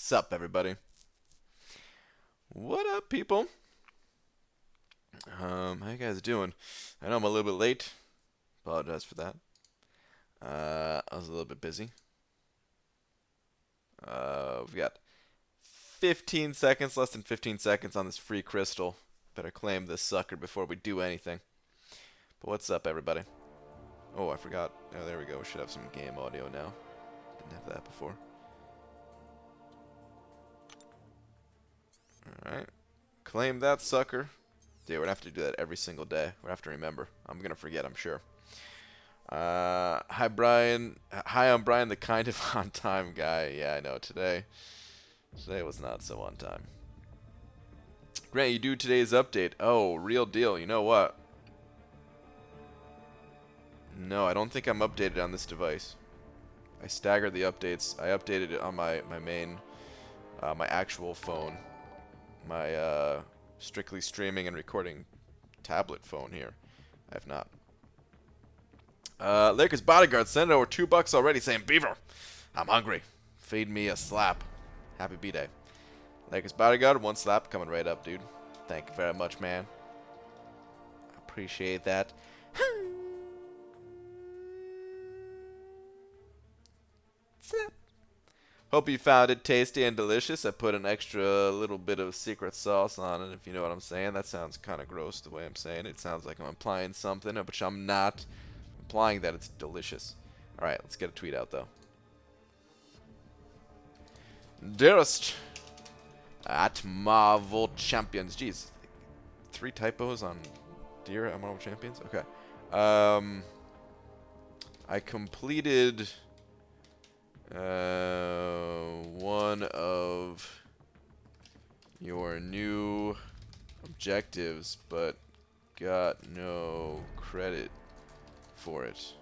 Sup, everybody? What up, people? How you guys doing? I know I'm a little bit late. Apologize for that. I was a little bit busy. We've got 15 seconds, less than 15 seconds on this free crystal. Better claim this sucker before we do anything. But what's up, everybody? Oh, I forgot. Oh, there we go. We should have some game audio now. Didn't have that before. Alright. Claim that sucker. Dude, we're gonna have to do that every single day. We're gonna have to remember. I'm gonna forget, I'm sure. Hi, Brian. Hi, I'm Brian, the kind of on time guy. Yeah, I know. Today was not so on time. Grant, you do today's update. Oh, real deal. You know what? No, I don't think I'm updated on this device. I staggered the updates. I updated it on my main, my actual phone. My, strictly streaming and recording tablet phone here. I have not. Lakers bodyguard sent over $2 already saying, Beaver, I'm hungry. Feed me a slap. Happy B-Day. Lakers bodyguard, one slap coming right up, dude. Thank you very much, man. Appreciate that. Slap. Hope you found it tasty and delicious. I put an extra little bit of secret sauce on it, if you know what I'm saying. That sounds kind of gross the way I'm saying it. It sounds like I'm implying something, which I'm not. Implying that it's delicious. Alright, let's get a tweet out, though. Dearest at Marvel Champions. Jeez. 3 typos on Dear at Marvel Champions? Okay. I completed one of your new objectives, but got no credit for it.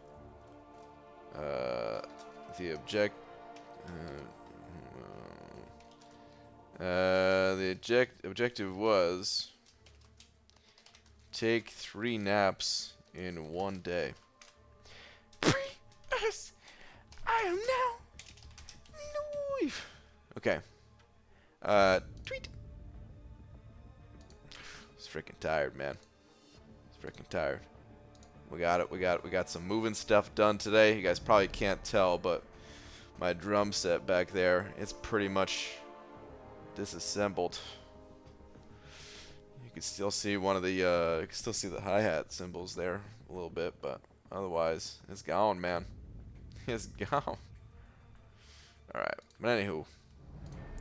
The objective was take 3 naps in 1 day. Yes, I am now. Okay. Tweet. It's freaking tired, man. It's freaking tired. We got it. We got some moving stuff done today. You guys probably can't tell, but my drum set back there, it's pretty much disassembled. You can still see one of the you can still see the hi-hat cymbals there a little bit, but otherwise it's gone, man. It's gone. Alright, but anywho,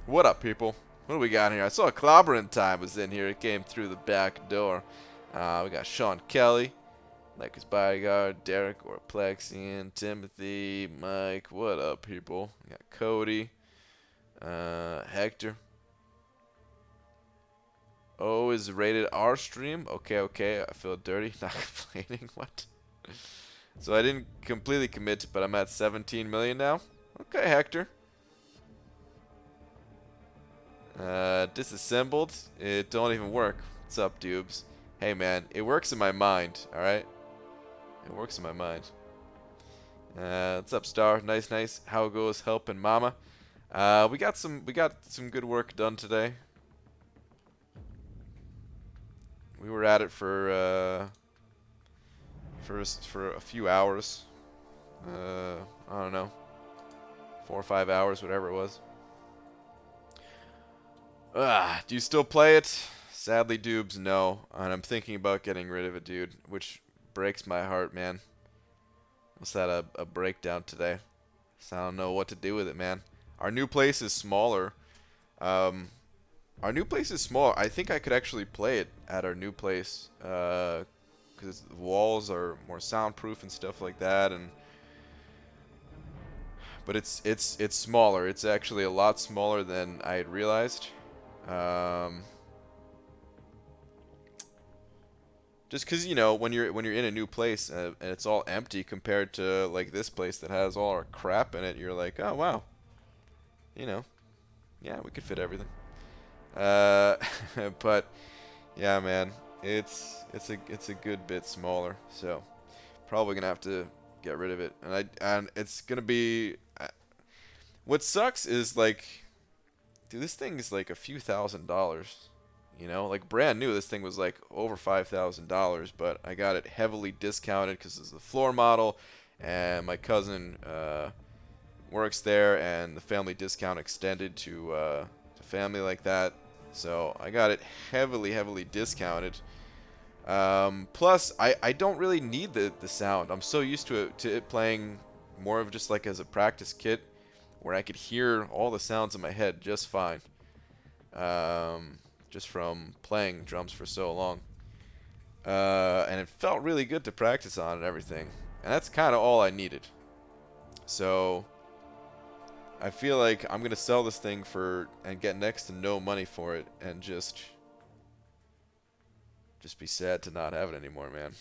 what up, people? What do we got here? I saw Clobbering Time was in here. It came through the back door. We got Sean Kelly, Lakers bodyguard, Derek or Plexian, Timothy, Mike. What up, people? We got Cody, Hector. Oh, is rated R stream? Okay. I feel dirty. Not complaining. What? So I didn't completely commit, but I'm at 17 million now. Okay, Hector. Disassembled. It don't even work. What's up, dubes? Hey, man. It works in my mind. All right. It works in my mind. What's up, Star? Nice. How goes helping Mama? We got some good work done today. We were at it for a few hours. I don't know, 4 or 5 hours, whatever it was. Do you still play it? Sadly, dubes, no. And I'm thinking about getting rid of it, dude, which breaks my heart, man. Almost had a breakdown today. So I don't know what to do with it, man. Our new place is smaller. Our new place is small. I think I could actually play it at our new place, because the walls are more soundproof and stuff like that, but it's smaller. It's actually a lot smaller than I had realized. Just because, you know, when you're in a new place and it's all empty compared to like this place that has all our crap in it, you're like, oh wow, you know, yeah, we could fit everything. But yeah, man, it's a good bit smaller, so probably gonna have to get rid of it. And it's gonna be. What sucks is like dude, this thing is like a few $1,000s. You know, like brand new, this thing was like over $5,000, but I got it heavily discounted because it's the floor model, and my cousin works there, and the family discount extended to family like that. So I got it heavily discounted. Plus, I don't really need the sound. I'm so used to it playing more of just like as a practice kit, where I could hear all the sounds in my head just fine. Just from playing drums for so long. And it felt really good to practice on and everything. And that's kind of all I needed. So I feel like I'm going to sell this thing and get next to no money for it, and just be sad to not have it anymore, man.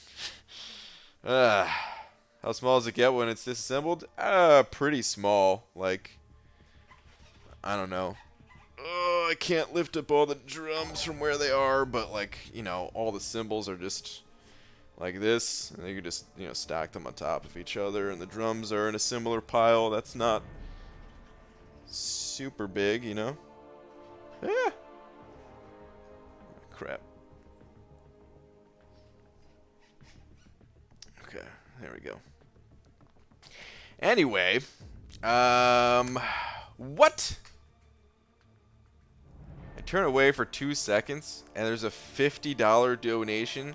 How small does it get when it's disassembled? Pretty small. Like, I don't know. I can't lift up all the drums from where they are, but like, you know, all the cymbals are just like this, and you can just, you know, stack them on top of each other, and the drums are in a similar pile. That's not super big, you know. Crap. Okay, there we go. Anyway, what? I turn away for 2 seconds, and there's a $50 donation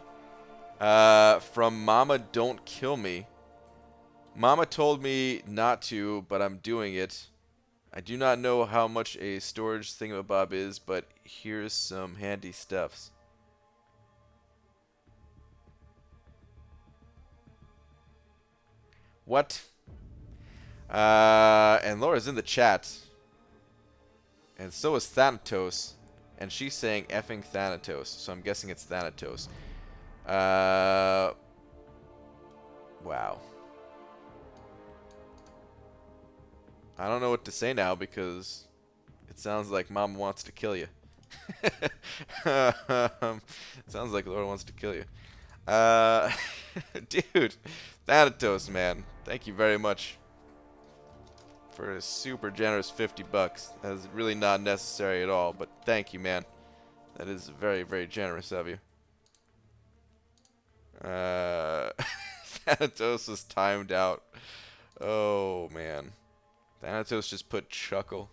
from Mama Don't Kill Me. Mama told me not to, but I'm doing it. I do not know how much a storage thingamabob is, but here's some handy stuffs. What? And Laura's in the chat. And so is Thanatos. And she's saying effing Thanatos. So I'm guessing it's Thanatos. Wow. I don't know what to say now because it sounds like Mom wants to kill you. Sounds like Laura wants to kill you. Dude, Thanatos, man. Thank you very much for a super generous $50. That is really not necessary at all, but thank you, man. That is very, very generous of you. Thanatos was timed out. Oh, man. Thanatos just put chuckle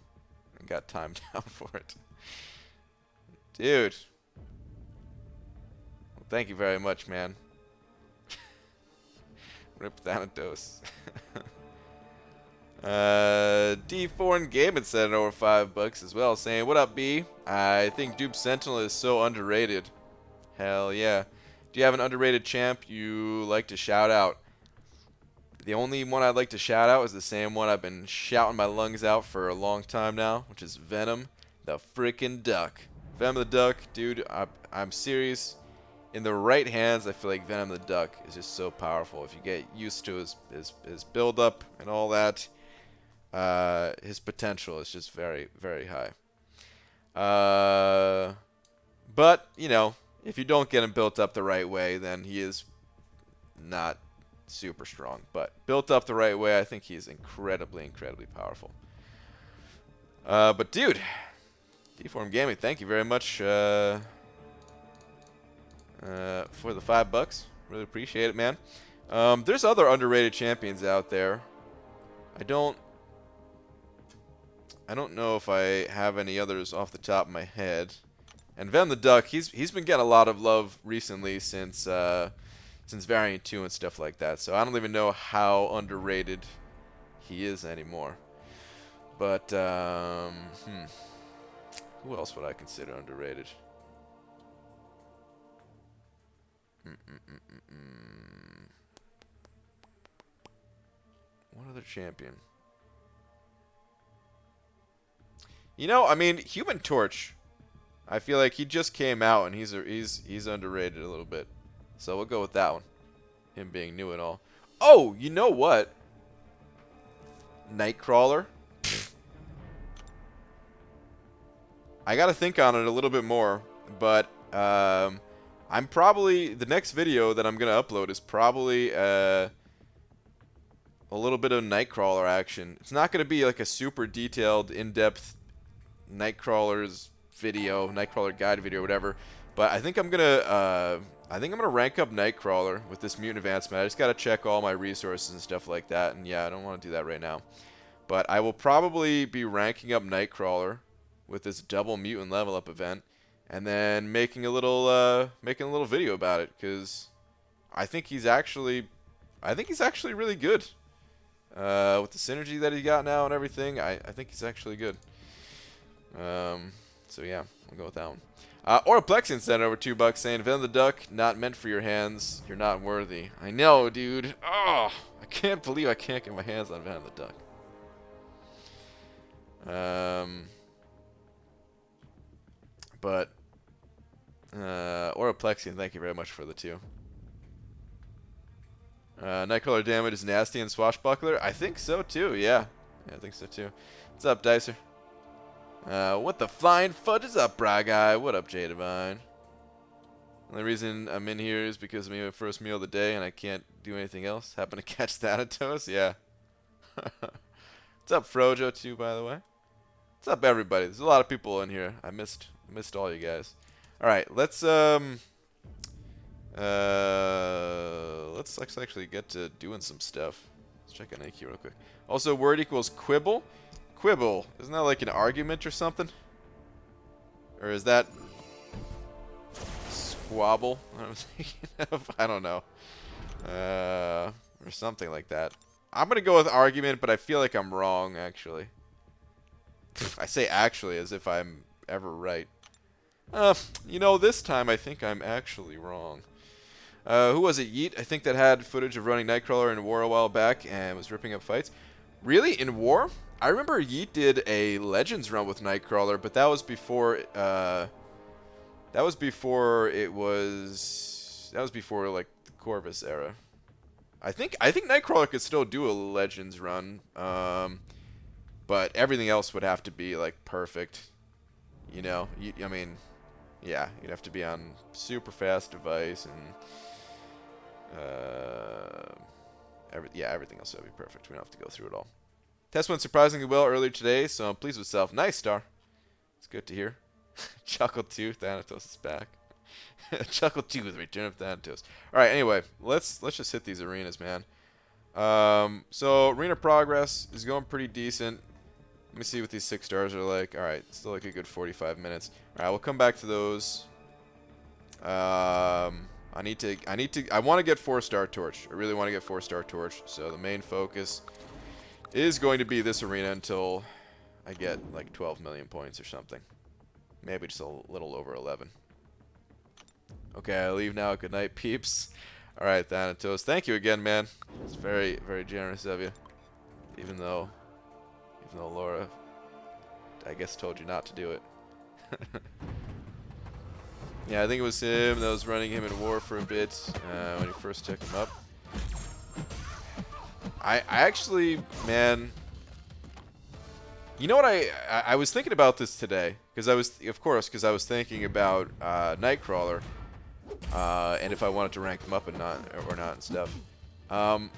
and got timed out for it. Dude. Well, thank you very much, man. Rip Thanatos. D4 Gaming sent over $5 as well, saying, "What up, B? I think Dupe Sentinel is so underrated." Hell yeah. Do you have an underrated champ you like to shout out? The only one I'd like to shout out is the same one I've been shouting my lungs out for a long time now, which is Venom the frickin' Duck. Venom the Duck, dude, I'm serious. In the right hands, I feel like Venom the Duck is just so powerful. If you get used to his build-up and all that, his potential is just very, very high. But, you know, if you don't get him built up the right way, then he is not super strong. But built up the right way, I think he's incredibly, incredibly powerful. But, dude, Deform Gaming, thank you very much for the $5. Really appreciate it, man. There's other underrated champions out there. I don't know if I have any others off the top of my head. And Venom the Duck, he's been getting a lot of love recently since Variant 2 and stuff like that. So I don't even know how underrated he is anymore. But who else would I consider underrated? What other champion? You know, I mean, Human Torch. I feel like he just came out and he's underrated a little bit. So we'll go with that one. Him being new and all. Oh, you know what? Nightcrawler. I gotta think on it a little bit more, but I'm probably, the next video that I'm gonna upload is probably a little bit of Nightcrawler action. It's not gonna be like a super detailed, in-depth Nightcrawler's video, Nightcrawler guide video, whatever. But I think I'm gonna rank up Nightcrawler with this mutant advancement. I just gotta check all my resources and stuff like that. And yeah, I don't want to do that right now. But I will probably be ranking up Nightcrawler with this double mutant level up event, and then making a little video about it, because I think he's actually really good. With the synergy that he got now and everything, I think he's actually good. So yeah, we'll go with that one. Oraplexian sent over $2 saying, Venom the Duck, not meant for your hands. You're not worthy. I know, dude. Oh, I can't believe I can't get my hands on Venom the Duck. Oraplexian, thank you very much for the 2. Nightcrawler damage is nasty and swashbuckler. I think so too, yeah. I think so too. What's up, Dicer? What the flying fudge is up, Bra Guy? What up, J Divine? Only reason I'm in here is because of my first meal of the day and I can't do anything else. Happen to catch Thanatos? Yeah. What's up, Frojo, too, by the way? What's up, everybody? There's a lot of people in here. I missed all you guys. Alright, let's actually get to doing some stuff. Let's check an AQ real quick. Also, word equals quibble. Quibble, isn't that like an argument or something? Or is that squabble? I'm thinking of, I don't know. Or something like that. I'm gonna go with argument, but I feel like I'm wrong, actually. I say actually as if I'm ever right. You know, this time I think I'm actually wrong. Who was it? Yeet, I think, that had footage of running Nightcrawler in War a while back and was ripping up fights. Really? In War? I remember Yeet did a Legends run with Nightcrawler, but that was before like the Corvus era. I think Nightcrawler could still do a Legends run, but everything else would have to be like perfect. You know, I mean, yeah, you'd have to be on super fast device and everything else would be perfect. We don't have to go through it all. Test went surprisingly well earlier today, so I'm pleased with self. Nice, Star. It's good to hear. Chuckle 2, Thanatos is back. Chuckle 2 with Return of Thanatos. Alright, anyway, let's just hit these arenas, man. So, arena progress is going pretty decent. Let me see what these 6 stars are like. Alright, still like a good 45 minutes. Alright, we'll come back to those. I want to get 4-star torch. I really want to get 4-star torch. So the main focus is going to be this arena until I get like 12 million points or something. Maybe just a little over 11. Okay, I leave now. Good night, peeps. Alright, Thanatos. Thank you again, man. It's very, very generous of you. Even though Laura, I guess, told you not to do it. Yeah, I think it was him that was running him in War for a bit when he first took him up. I actually, man, you know what, I was thinking about this today, because I was thinking about Nightcrawler, and if I wanted to rank him up or not and stuff. I'm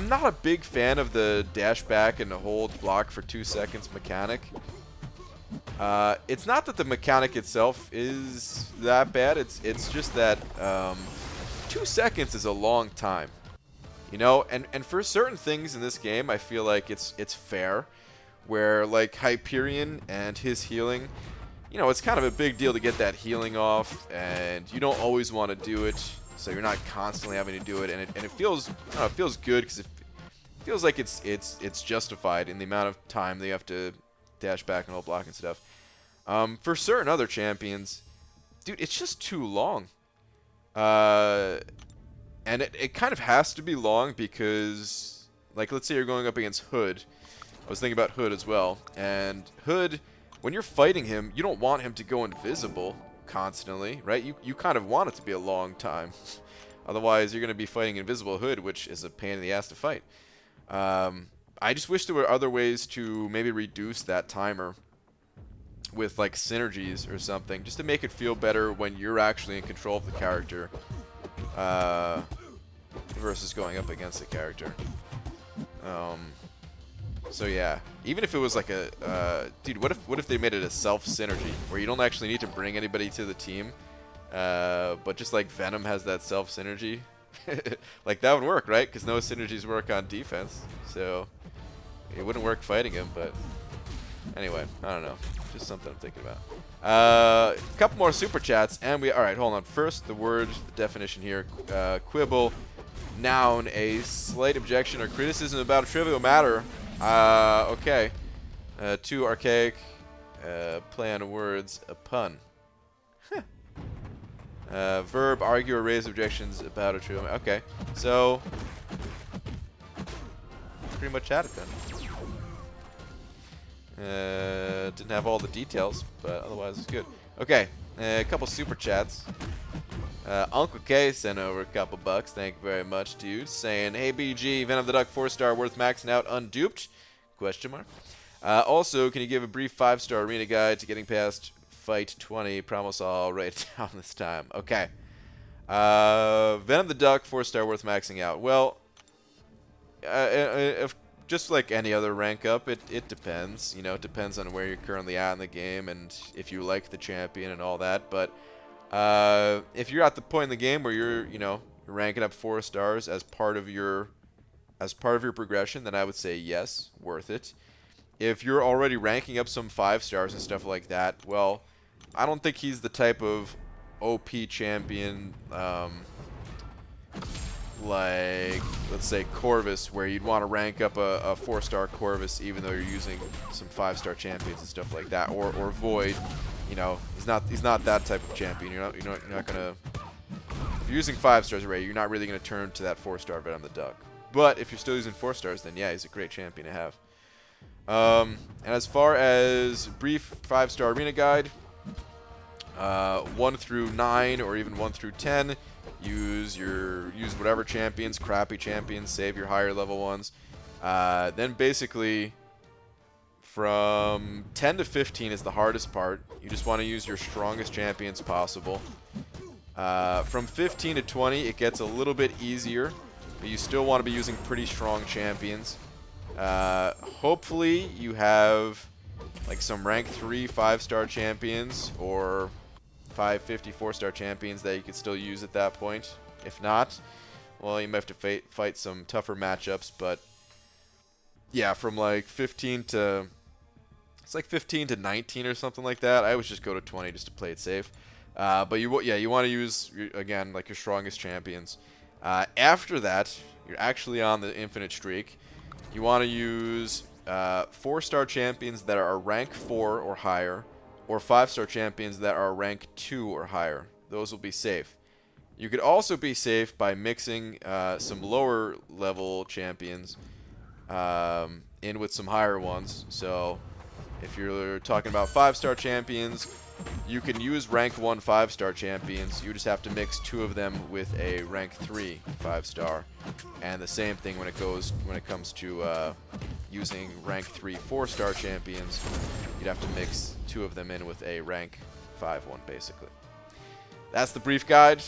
not a big fan of the dash back and the hold block for 2 seconds mechanic. It's not that the mechanic itself is that bad. It's just that 2 seconds is a long time. You know, and for certain things in this game, I feel like it's fair, where like Hyperion and his healing, you know, it's kind of a big deal to get that healing off, and you don't always want to do it, so you're not constantly having to do it, and it feels good because it feels like it's justified in the amount of time they have to dash back and hold block and stuff. For certain other champions, dude, it's just too long. And it kind of has to be long because, like, let's say you're going up against Hood. I was thinking about Hood as well. And Hood, when you're fighting him, you don't want him to go invisible constantly, right? You kind of want it to be a long time. Otherwise, you're going to be fighting Invisible Hood, which is a pain in the ass to fight. I just wish there were other ways to maybe reduce that timer with, like, synergies or something, just to make it feel better when you're actually in control of the character. Versus going up against the character. So yeah, even if it was like a, dude, what if they made it a self synergy where you don't actually need to bring anybody to the team, but just like Venom has that self synergy, like that would work, right? Because no synergies work on defense, so it wouldn't work fighting him. But anyway, I don't know, just something I'm thinking about. A couple more super chats, and all right, hold on. First, the word, the definition here, quibble, noun, a slight objection or criticism about a trivial matter. Okay. Too archaic. Play on words. A pun. Verb, argue or raise objections about a true. Okay. So, pretty much had it then. Didn't have all the details, but otherwise it's good. Okay. A couple super chats. Uncle K sent over a couple bucks. Thank you very much, dude. Saying, hey BG, Venom the Duck 4-star worth maxing out unduped? Question mark. Also, can you give a brief 5-star arena guide to getting past fight 20? Promise I'll write it down this time. Okay. Venom the Duck 4-star worth maxing out. Well, if just like any other rank up, it depends. You know, it depends on where you're currently at in the game and if you like the champion and all that. But if you're at the point in the game where you're ranking up 4 stars as part of your progression, then I would say yes, worth it. If you're already ranking up some 5 stars and stuff like that, well, I don't think he's the type of OP champion like, let's say, Corvus, where you'd want to rank up a 4-star Corvus even though you're using some 5-star champions and stuff like that, or Void. You know, he's not that type of champion. You're not gonna, if you're using 5 stars already, you're not really gonna turn to that 4-star Venom the Duck. But if you're still using 4 stars, then yeah, he's a great champion to have. And as far as brief 5-star arena guide, 1 through 9 or even 1 through 10, use whatever champions, crappy champions, save your higher level ones. Then basically, from 10 to 15 is the hardest part. You just want to use your strongest champions possible. From 15 to 20, it gets a little bit easier, but you still want to be using pretty strong champions. Hopefully, you have like some rank 3 5-star champions or 550 4-star champions that you could still use at that point. If not, well, you might have to fight some tougher matchups. But yeah, from like 15 to... It's like 15 to 19 or something like that. I always just go to 20 just to play it safe. But you want to use, again, like your strongest champions. After that, you're actually on the infinite streak. You want to use 4-star champions that are rank 4 or higher, or 5-star champions that are rank 2 or higher. Those will be safe. You could also be safe by mixing some lower level champions in with some higher ones. So if you're talking about 5-star champions, you can use rank 1 5-star champions. You just have to mix 2 of them with a rank 3 5-star. And the same thing when it comes to using rank 3 4-star champions. You'd have to mix 2 of them in with a rank 5 one, basically. That's the brief guide.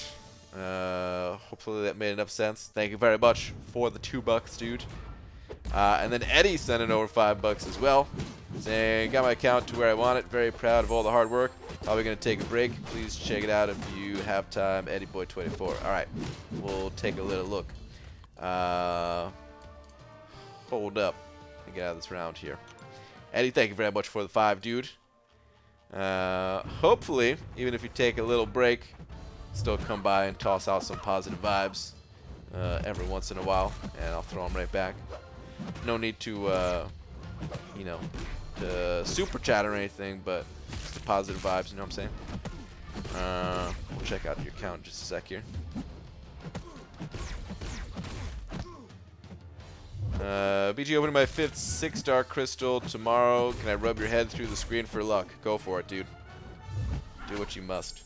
Hopefully that made enough sense. Thank you very much for the $2, dude. And then Eddie sent in over $5 as well, saying, got my account to where I want it. Very proud of all the hard work. Probably going to take a break. Please check it out if you have time. EddieBoy24. All right, we'll take a little look. Hold up. Let me get out of this round here. Eddie, thank you very much for the 5, dude. Hopefully, even if you take a little break, still come by and toss out some positive vibes every once in a while, and I'll throw them right back. No need to, you know, to super chat or anything, but just the positive vibes, you know what I'm saying? We'll check out your account in just a sec here. BG opening my 5th 6-star crystal tomorrow. Can I rub your head through the screen for luck? Go for it, dude. Do what you must.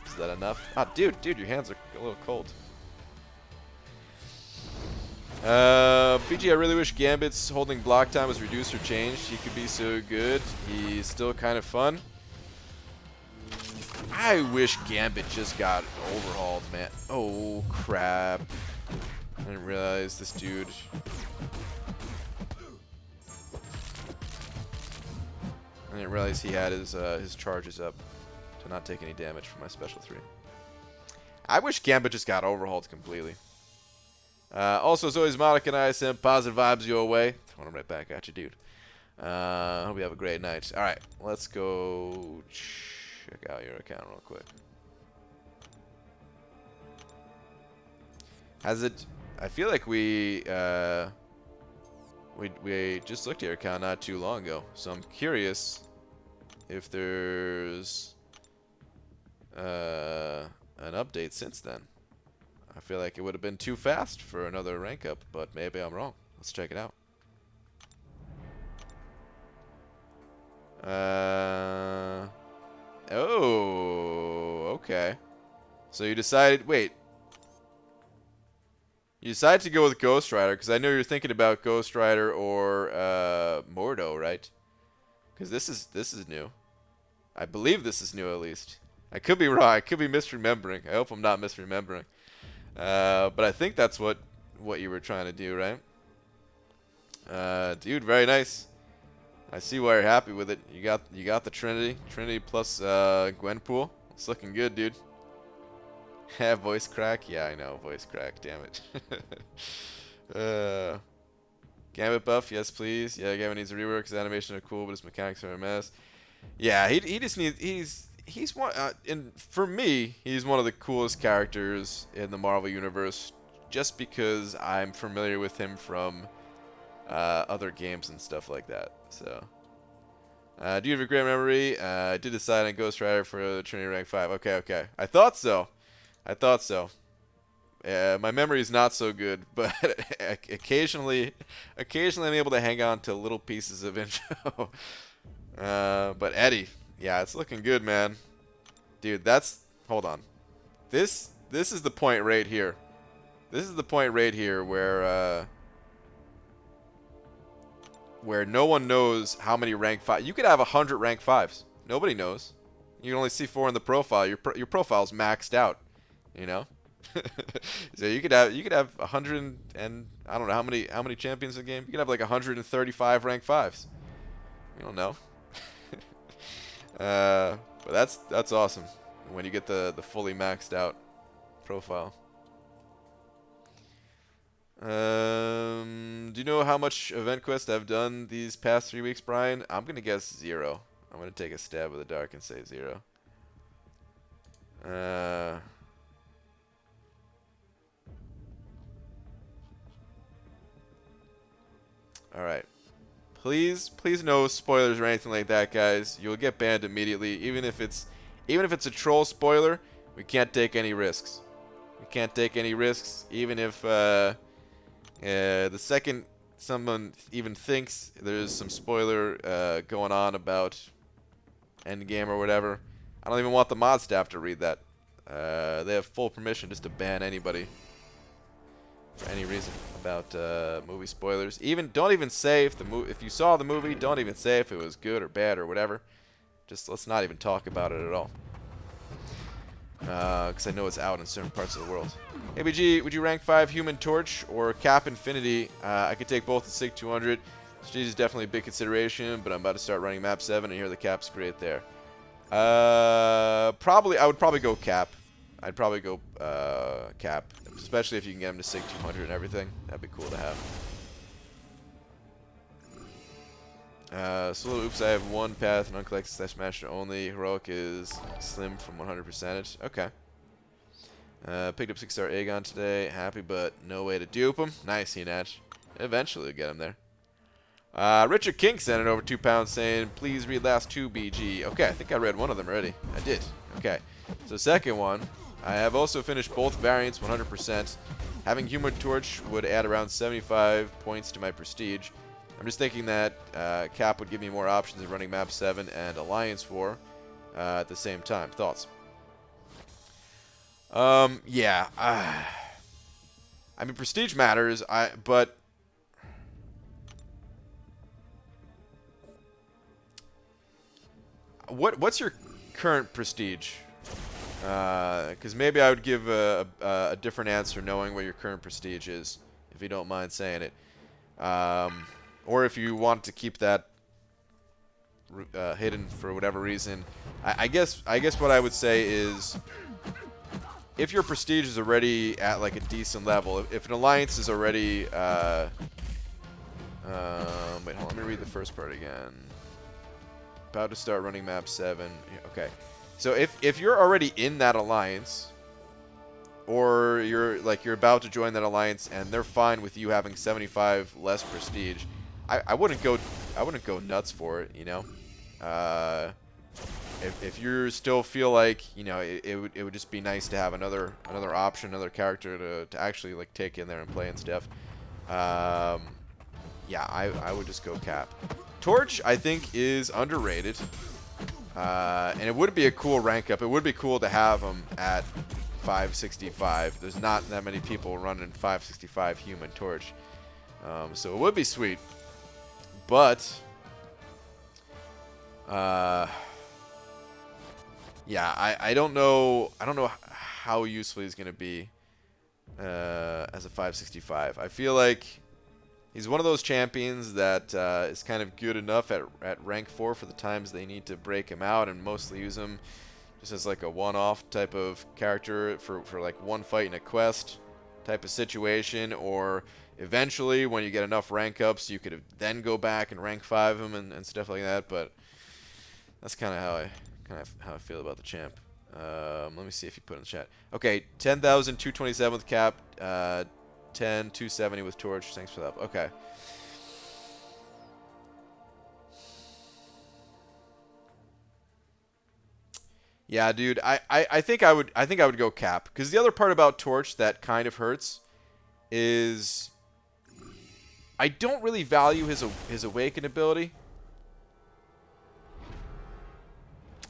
Is that enough? Ah, dude, your hands are a little cold. BG, I really wish Gambit's holding block time was reduced or changed. He could be so good. He's still kind of fun. I wish Gambit just got overhauled, man. Oh, crap. I didn't realize this dude. didn't realize he had his charges up to not take any damage from my special 3. I wish Gambit just got overhauled completely. Also, Zoe's Monic and I send positive vibes your way. Throwing them right back at you, dude. Hope you have a great night. Alright, let's go check out your account real quick. Has it... I feel like we just looked at your account not too long ago. So I'm curious if there's an update since then. I feel like it would have been too fast for another rank up, but maybe I'm wrong. Let's check it out. Oh, okay. So you decided, wait. You decided to go with Ghost Rider, because I know you're thinking about Ghost Rider or Mordo, right? Because this is new. I believe this is new, at least. I could be wrong. I could be misremembering. I hope I'm not misremembering. But I think that's what you were trying to do, right? Dude, very nice. I see why you're happy with it. You got the Trinity plus Gwenpool. It's looking good, dude. Have voice crack? Yeah, I know, voice crack. Damn it. Gambit buff, yes please. Yeah, Gambit needs a rework. His animations are cool, but his mechanics are a mess. Yeah, he just needs. He's one. And for me, he's one of the coolest characters in the Marvel universe, just because I'm familiar with him from other games and stuff like that. So, do you have a great memory? I did decide on Ghost Rider for the Trinity rank 5. Okay. I thought so. My memory is not so good, but occasionally I'm able to hang on to little pieces of info. But Eddie, yeah, it's looking good, man. Dude, hold on. This is the point right here. This is the point right here where no one knows how many rank 5. You could have 100 rank 5s. Nobody knows. You can only see 4 in the profile. Your profile's maxed out. You know. So you could have 100 and I don't know how many champions in the game. You could have like 135 rank 5s. You don't know. But that's awesome when you get the fully maxed out profile. Do you know how much event quest I've done these past 3 weeks, Brian? I'm gonna guess 0. I'm gonna take a stab in the dark and say 0. Alright. Please no spoilers or anything like that, guys. You'll get banned immediately. Even if it's a troll spoiler, we can't take any risks. We can't take any risks, even if the second someone even thinks there's some spoiler going on about endgame or whatever. I don't even want the mod staff to read that. They have full permission just to ban anybody for any reason about movie spoilers. Don't even say if you saw the movie. Don't even say if it was good or bad or whatever. Just let's not even talk about it at all. Because I know it's out in certain parts of the world. ABG, would you rank 5 Human Torch or Cap Infinity? I could take both the SIG 200. Prestige is definitely a big consideration, but I'm about to start running map 7 and here the Cap's great there. I would probably go Cap. I'd probably go Cap, especially if you can get him to SIG 200 and everything. That'd be cool to have. Solo oops, I have 1 path and Uncollected / Master only. Heroic is slim from 100%. Okay. Picked up 6-star Aegon today. Happy, but no way to dupe him. Nice, Henach. Eventually we'll get him there. Richard King sent it over 2 pounds saying, please read last 2 BG. Okay, I think I read one of them already. I did. Okay. So second one, I have also finished both variants 100%. Having Human Torch would add around 75 points to my prestige. I'm just thinking that Cap would give me more options of running Map 7 and Alliance War at the same time. Thoughts? Yeah. I mean, prestige matters, but... What's your current prestige? Because maybe I would give a different answer knowing what your current prestige is, if you don't mind saying it. Or if you want to keep that hidden for whatever reason. I guess what I would say is, if your prestige is already at like a decent level, if an alliance is already wait, hold on, let me read the first part again. About to start running map 7. Okay. So if you're already in that alliance, or you're about to join that alliance and they're fine with you having 75 less prestige, I wouldn't go nuts for it, you know. If you still feel like, you know, it would just be nice to have another option, another character to actually like take in there and play and stuff. Yeah, I would just go Cap. Torch, I think, is underrated. And it would be a cool rank up. It would be cool to have him at 565. There's not that many people running 565 human Torch. So it would be sweet. But yeah, I don't know how useful he's gonna be as a 565. I feel like he's one of those champions that is kind of good enough at rank 4 for the times they need to break him out, and mostly use him just as like a one-off type of character for like one fight in a quest type of situation, or eventually when you get enough rank ups you could then go back and rank 5 him and stuff like that. But that's kind of how I feel about the champ. Let me see if you put in the chat. Okay, 10,227 with Cap, 10,270 with Torch. Thanks for that. Okay. Yeah, dude. I think I would go Cap, because the other part about Torch that kind of hurts is I don't really value his awaken ability.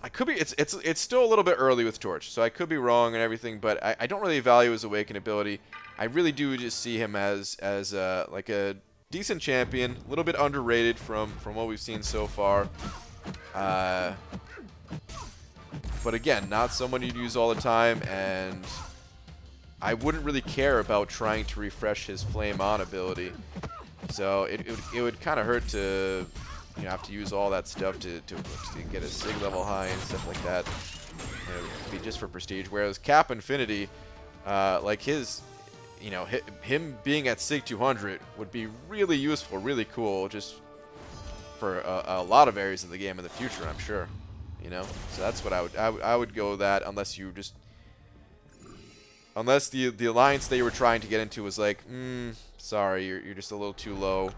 I could be, it's still a little bit early with Torch, so I could be wrong and everything, but I don't really value his awaken ability. I really do just see him as like a decent champion, a little bit underrated from what we've seen so far. But again, not someone you'd use all the time, and I wouldn't really care about trying to refresh his Flame On ability. So it would kind of hurt to, you know, have to use all that stuff to get a Sig level high and stuff like that. It would be just for prestige. Whereas Cap Infinity, like his, you know, him being at Sig 200 would be really useful, really cool, just for a lot of areas of the game in the future, I'm sure. You know, so that's what I would go with that, unless you just, unless the alliance that you were trying to get into was like, sorry, you're just a little too low.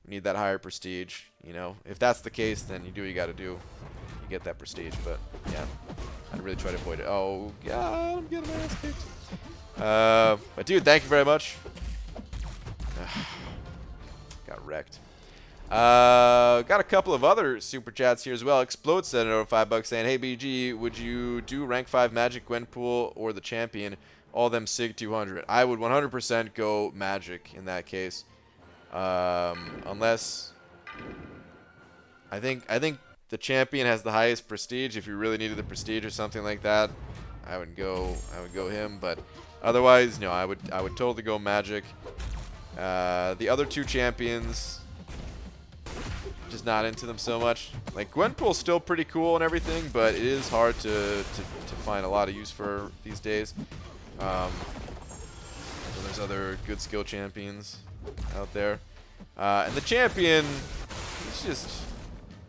You need that higher prestige. You know, if that's the case, then you do what you got to do. You get that prestige, but yeah, I'd really try to avoid it. Oh God, I'm getting my ass kicked. But dude, thank you very much. Got wrecked. Got a couple of other super chats here as well. Explode sent over $5 saying, "Hey BG, would you do rank 5 Magic, Gwenpool, or the champion? All of them Sig 200." I would 100% go Magic in that case. Unless I think the champion has the highest prestige. If you really needed the prestige or something like that, I would go him. But otherwise, no, I would totally go Magic. The other two champions, just not into them so much. Like, Gwenpool's still pretty cool and everything, but it is hard to find a lot of use for these days. So there's other good skill champions out there. And the champion, he's just,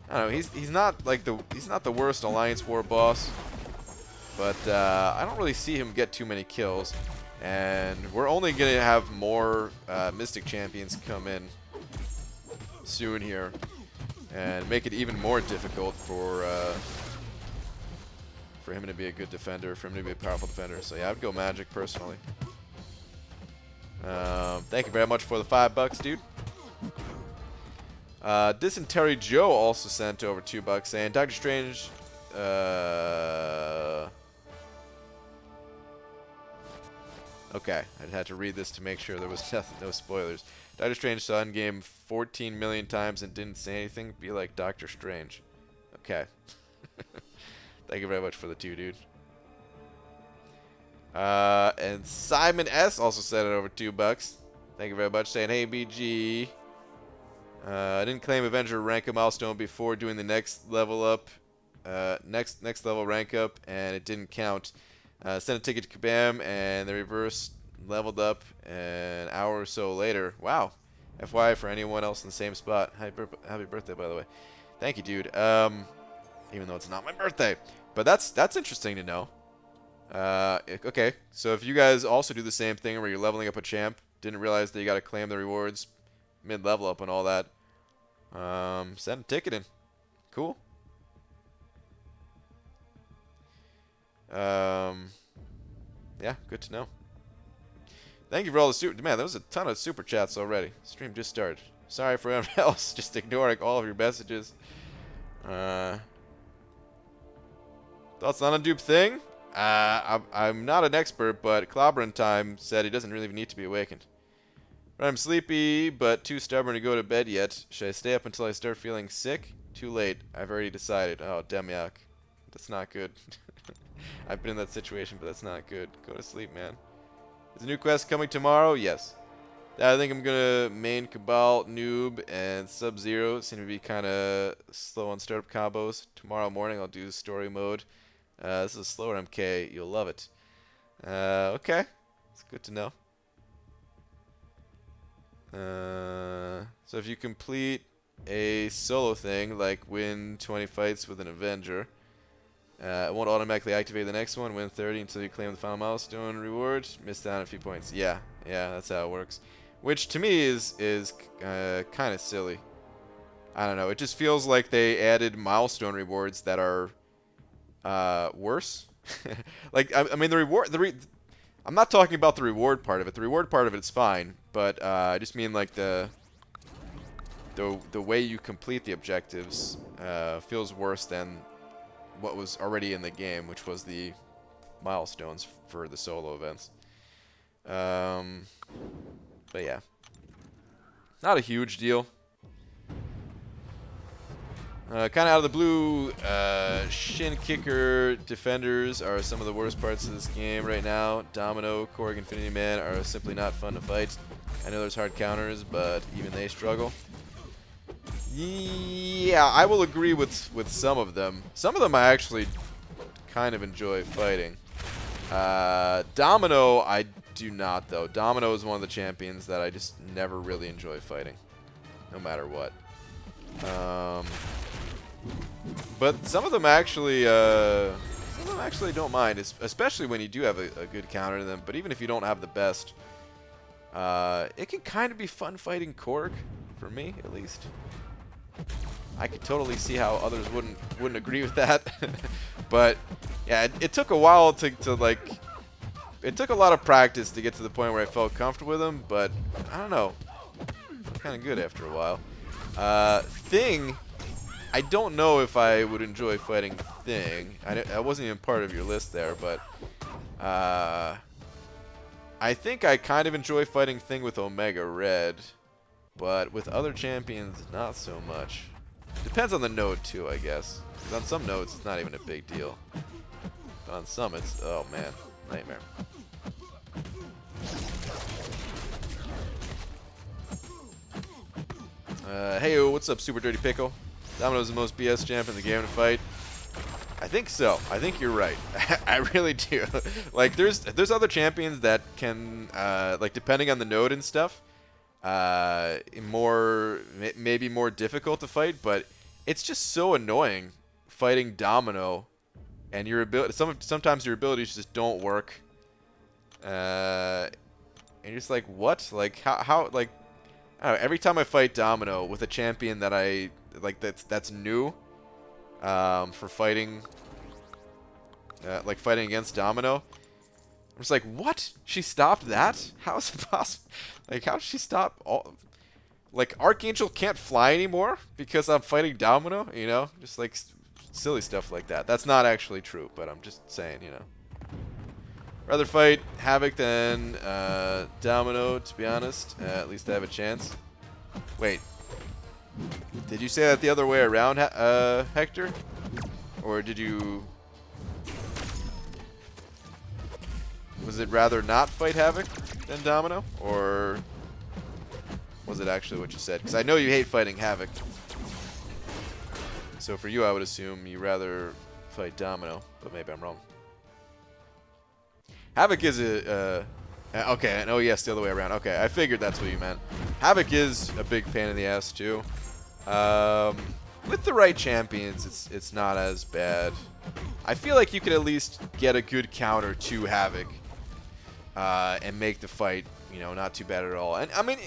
I don't know, he's not like he's not the worst Alliance War boss, but I don't really see him get too many kills. And we're only gonna have more Mystic champions come in soon here, and make it even more difficult for him to be a good defender, for him to be a powerful defender. So yeah, I would go Magic personally. Thank you very much for the $5, dude. Dysentery Joe also sent over $2 saying, "Doctor Strange, okay, I had to read this to make sure there was no spoilers. Doctor Strange saw Endgame 14 million times and didn't say anything. Be like Doctor Strange." Okay. Thank you very much for the 2, dude. And Simon S also sent it over $2. Thank you very much, saying, "Hey BG, I didn't claim Avenger rank a milestone before doing the next level up, next level rank up, and it didn't count. Sent a ticket to Kabam, and the reverse leveled up an hour or so later. Wow. FYI for anyone else in the same spot. Happy birthday, by the way. Thank you, dude. Even though it's not my birthday. But that's interesting to know. Okay, so if you guys also do the same thing where you're leveling up a champ, didn't realize that you got to claim the rewards mid-level up and all that, send a ticket in. Cool. Yeah, good to know. Thank you for all the super... Man, there was a ton of super chats already. Stream just started. Sorry for everyone else just ignoring all of your messages. Thoughts on a dupe thing? I'm not an expert, but Clobberin Time said he doesn't really need to be awakened. But I'm sleepy, but too stubborn to go to bed yet. Should I stay up until I start feeling sick? Too late. I've already decided. Oh, Demiak. That's not good. I've been in that situation, but that's not good. Go to sleep, man. Is the new quest coming tomorrow? Yes. I think I'm going to main Cabal, Noob, and Sub-Zero. Seem to be kind of slow on startup combos. Tomorrow morning I'll do story mode. This is a slower MK. You'll love it. Okay. It's good to know. So if you complete a solo thing, like win 20 fights with an Avenger, it won't automatically activate the next one. Win 30 until you claim the final milestone reward. Miss down a few points. Yeah, that's how it works. Which to me is kind of silly. I don't know. It just feels like they added milestone rewards that are worse. Like I mean I'm not talking about the reward part of it. The reward part of it's fine, but I just mean like the way you complete the objectives feels worse than what was already in the game, which was the milestones for the solo events. But yeah, not a huge deal. Kind of out of the blue, shin kicker defenders are some of the worst parts of this game right now. Domino, Korg, Infinity Man are simply not fun to fight. I know there's hard counters, but even they struggle. Yeah, I will agree with some of them. Some of them I actually kind of enjoy fighting. Domino, I do not, though. Domino is one of the champions that I just never really enjoy fighting, no matter what. But some of them actually don't mind, especially when you do have a good counter to them. But even if you don't have the best, it can kind of be fun fighting Korg, for me at least. I could totally see how others wouldn't agree with that. But yeah, it took a while to like. It took a lot of practice to get to the point where I felt comfortable with him. But I don't know, kind of good after a while. Thing. I don't know if I would enjoy fighting Thing. I wasn't even part of your list there, but I think I kind of enjoy fighting Thing with Omega Red, but with other champions, not so much. Depends on the node too, I guess. 'Cause on some nodes, it's not even a big deal. But on some, it's, oh man, nightmare. Hey, what's up, Super Dirty Pickle? Domino's the most BS champ in the game to fight. I think so. I think you're right. I really do. Like, there's other champions that can, like, depending on the node and stuff, maybe more difficult to fight. But it's just so annoying fighting Domino, and your ability. Sometimes your abilities just don't work. And you're just like, what? Like, how? Like, I don't know. Every time I fight Domino with a champion that I like, that's new, for fighting, like fighting against Domino, I'm just like, what? She stopped that? How is it possible? Like, how did she stop all? Like, Archangel can't fly anymore because I'm fighting Domino, you know? Just like silly stuff like that. That's not actually true, but I'm just saying, you know. Rather fight Havoc than Domino, to be honest. At least I have a chance. Wait. Did you say that the other way around, Hector? Or did you... Was it rather not fight Havoc than Domino? Or was it actually what you said? Because I know you hate fighting Havoc. So for you, I would assume you rather fight Domino, but maybe I'm wrong. Havoc is a... okay, oh yes, the other way around. Okay, I figured that's what you meant. Havoc is a big pain in the ass, too. With the right champions, it's not as bad. I feel like you could at least get a good counter to Havoc and make the fight, you know, not too bad at all. And I mean,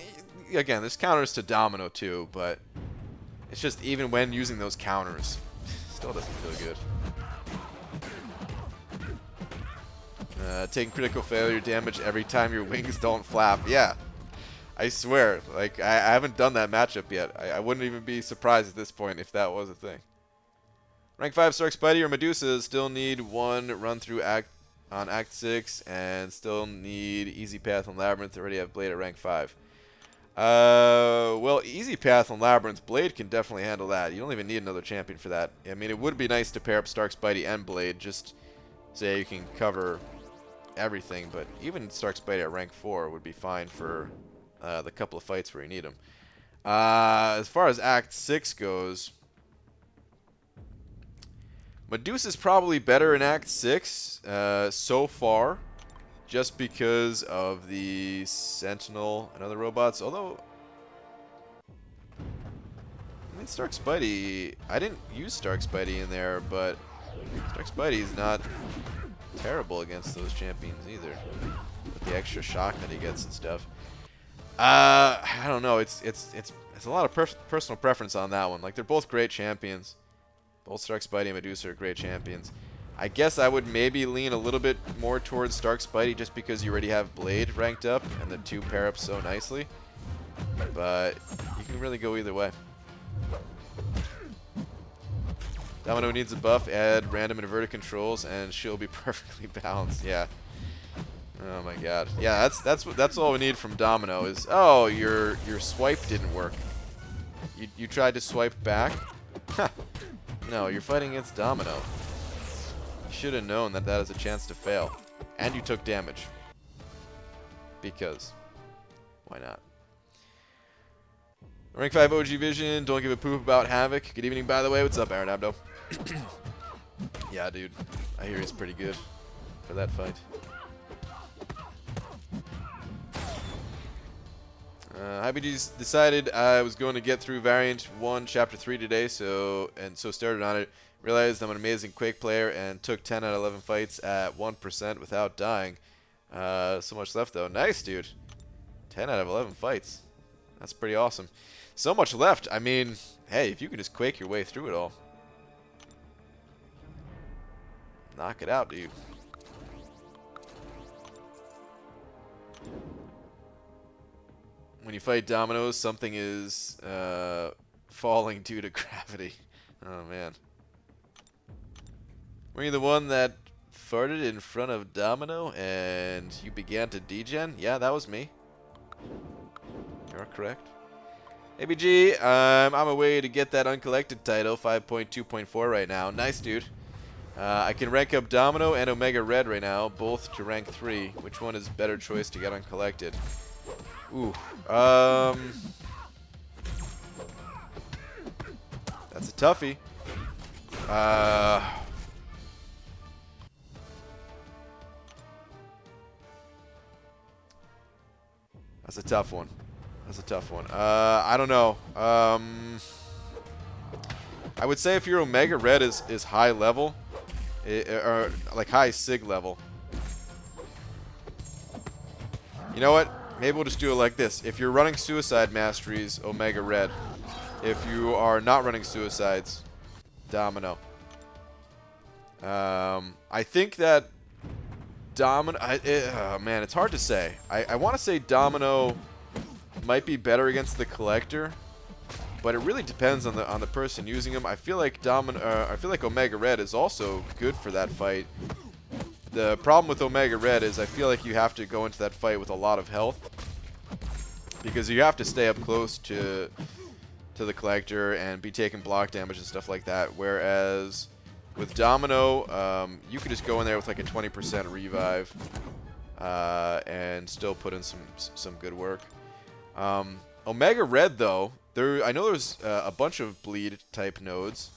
again, there's counters to Domino too, but it's just even when using those counters, still doesn't feel good. Taking critical failure damage every time your wings don't flap. Yeah, I swear. Like, I haven't done that matchup yet. I wouldn't even be surprised at this point if that was a thing. Rank 5 Stark Spidey or Medusa still need one run through on Act 6 and still need Easy Path and Labyrinth. Already have Blade at rank 5. Well, Easy Path and Labyrinth, Blade can definitely handle that. You don't even need another champion for that. I mean, it would be nice to pair up Stark Spidey and Blade, just so you can cover everything, but even Stark Spidey at rank 4 would be fine for the couple of fights where you need him. As far as Act 6 goes, Medusa's probably better in Act 6 so far, just because of the Sentinel and other robots. Although, I mean, Stark Spidey, I didn't use Stark Spidey in there, but Stark Spidey's not terrible against those champions either, with the extra shock that he gets and stuff. I don't know. It's a lot of personal preference on that one. Like, they're both great champions. Both Stark Spidey and Medusa are great champions. I guess I would maybe lean a little bit more towards Stark Spidey just because you already have Blade ranked up and the two pair up so nicely. But you can really go either way. Domino needs a buff, add random inverted controls, and she'll be perfectly balanced. Yeah. Oh my god. Yeah, that's all we need from Domino is, oh, your swipe didn't work. You tried to swipe back? No, you're fighting against Domino. You should have known that has a chance to fail. And you took damage. Because. Why not? Rank 5 OG Vision, don't give a poop about Havoc. Good evening, by the way. What's up, Aaron Abdo? Yeah, dude. I hear he's pretty good for that fight. IBG's decided I was going to get through Variant 1 Chapter 3 today, so started on it. Realized I'm an amazing Quake player and took 10 out of 11 fights at 1% without dying. So much left, though. Nice, dude. 10 out of 11 fights. That's pretty awesome. So much left. I mean, hey, if you can just Quake your way through it all. Knock it out, dude. When you fight Dominoes, something is falling due to gravity. Oh, man. Were you the one that farted in front of Domino and you began to degen? Yeah, that was me. You're correct. ABG, I'm away to get that Uncollected title, 5.2.4 right now. Nice, dude. I can rank up Domino and Omega Red right now, both to rank 3. Which one is better choice to get Uncollected? Ooh. That's a toughie. That's a tough one. That's a tough one. I don't know. I would say if your Omega Red is high level, or like high Sig level. You know what? Maybe we'll just do it like this. If you're running Suicide Masteries, Omega Red. If you are not running Suicides, Domino. I think that Domino... oh, man, it's hard to say. I want to say Domino might be better against the Collector, but it really depends on the person using him. I feel like Omega Red is also good for that fight. The problem with Omega Red is I feel like you have to go into that fight with a lot of health, because you have to stay up close to the Collector and be taking block damage and stuff like that. Whereas with Domino, you could just go in there with like a 20% revive and still put in some good work. Omega Red, though, I know there's a bunch of bleed type nodes.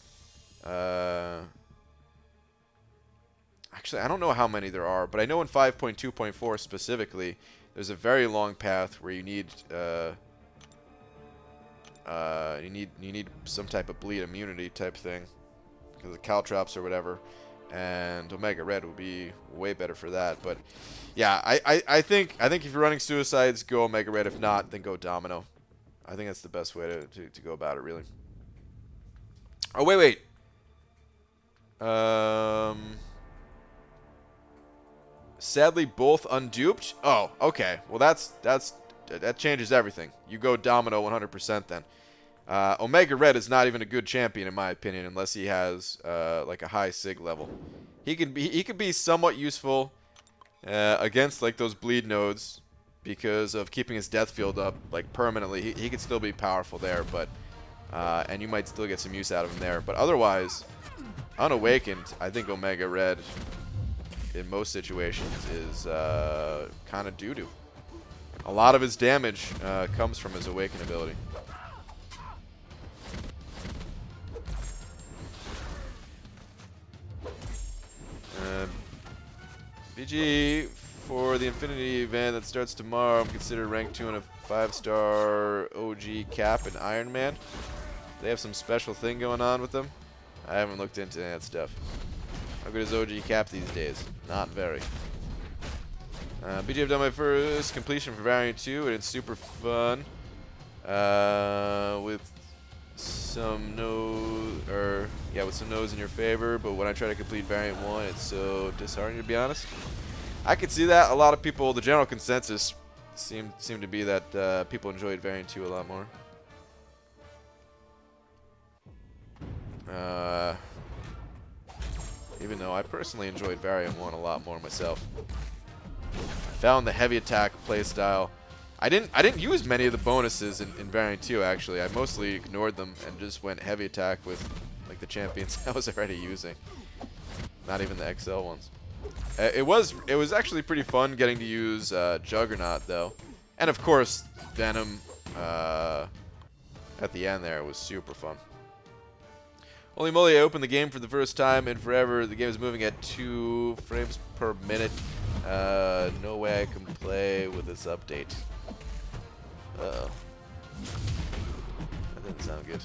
Actually, I don't know how many there are, but I know in 5.2.4 specifically, there's a very long path where you need you need some type of bleed immunity type thing because of caltrops or whatever, and Omega Red would be way better for that. But yeah, I think if you're running suicides, go Omega Red. If not, then go Domino. I think that's the best way to go about it, really. Oh, wait. Sadly, both unduped. Oh, okay. Well, that changes everything. You go Domino 100% then. Omega Red is not even a good champion in my opinion, unless he has like a high sig level. He could be somewhat useful against like those bleed nodes because of keeping his death field up like permanently. He could still be powerful there, but and you might still get some use out of him there. But otherwise, unawakened, I think Omega Red in most situations is kind of doo-doo. A lot of his damage comes from his awaken ability. BG for the Infinity event that starts tomorrow. I'm considered rank 2 in a 5-star OG cap and Iron Man. They have some special thing going on with them. I haven't looked into that stuff. How good is OG cap these days? Not very. BG, I've done my first completion for Variant 2 and it's super fun. With some with some no's in your favor, but when I try to complete Variant 1, it's so disheartening, to be honest. I could see that. A lot of people, the general consensus seemed to be that people enjoyed Variant 2 a lot more. Even though I personally enjoyed Variant 1 a lot more myself. I found the heavy attack playstyle. I didn't use many of the bonuses in Variant 2 actually. I mostly ignored them and just went heavy attack with like the champions I was already using. Not even the XL ones. It was actually pretty fun getting to use Juggernaut though, and of course Venom at the end there was super fun. Holy moly! I opened the game for the first time in forever. The game is moving at 2 frames per minute. No way I can play with this update. Uh-oh. That didn't sound good.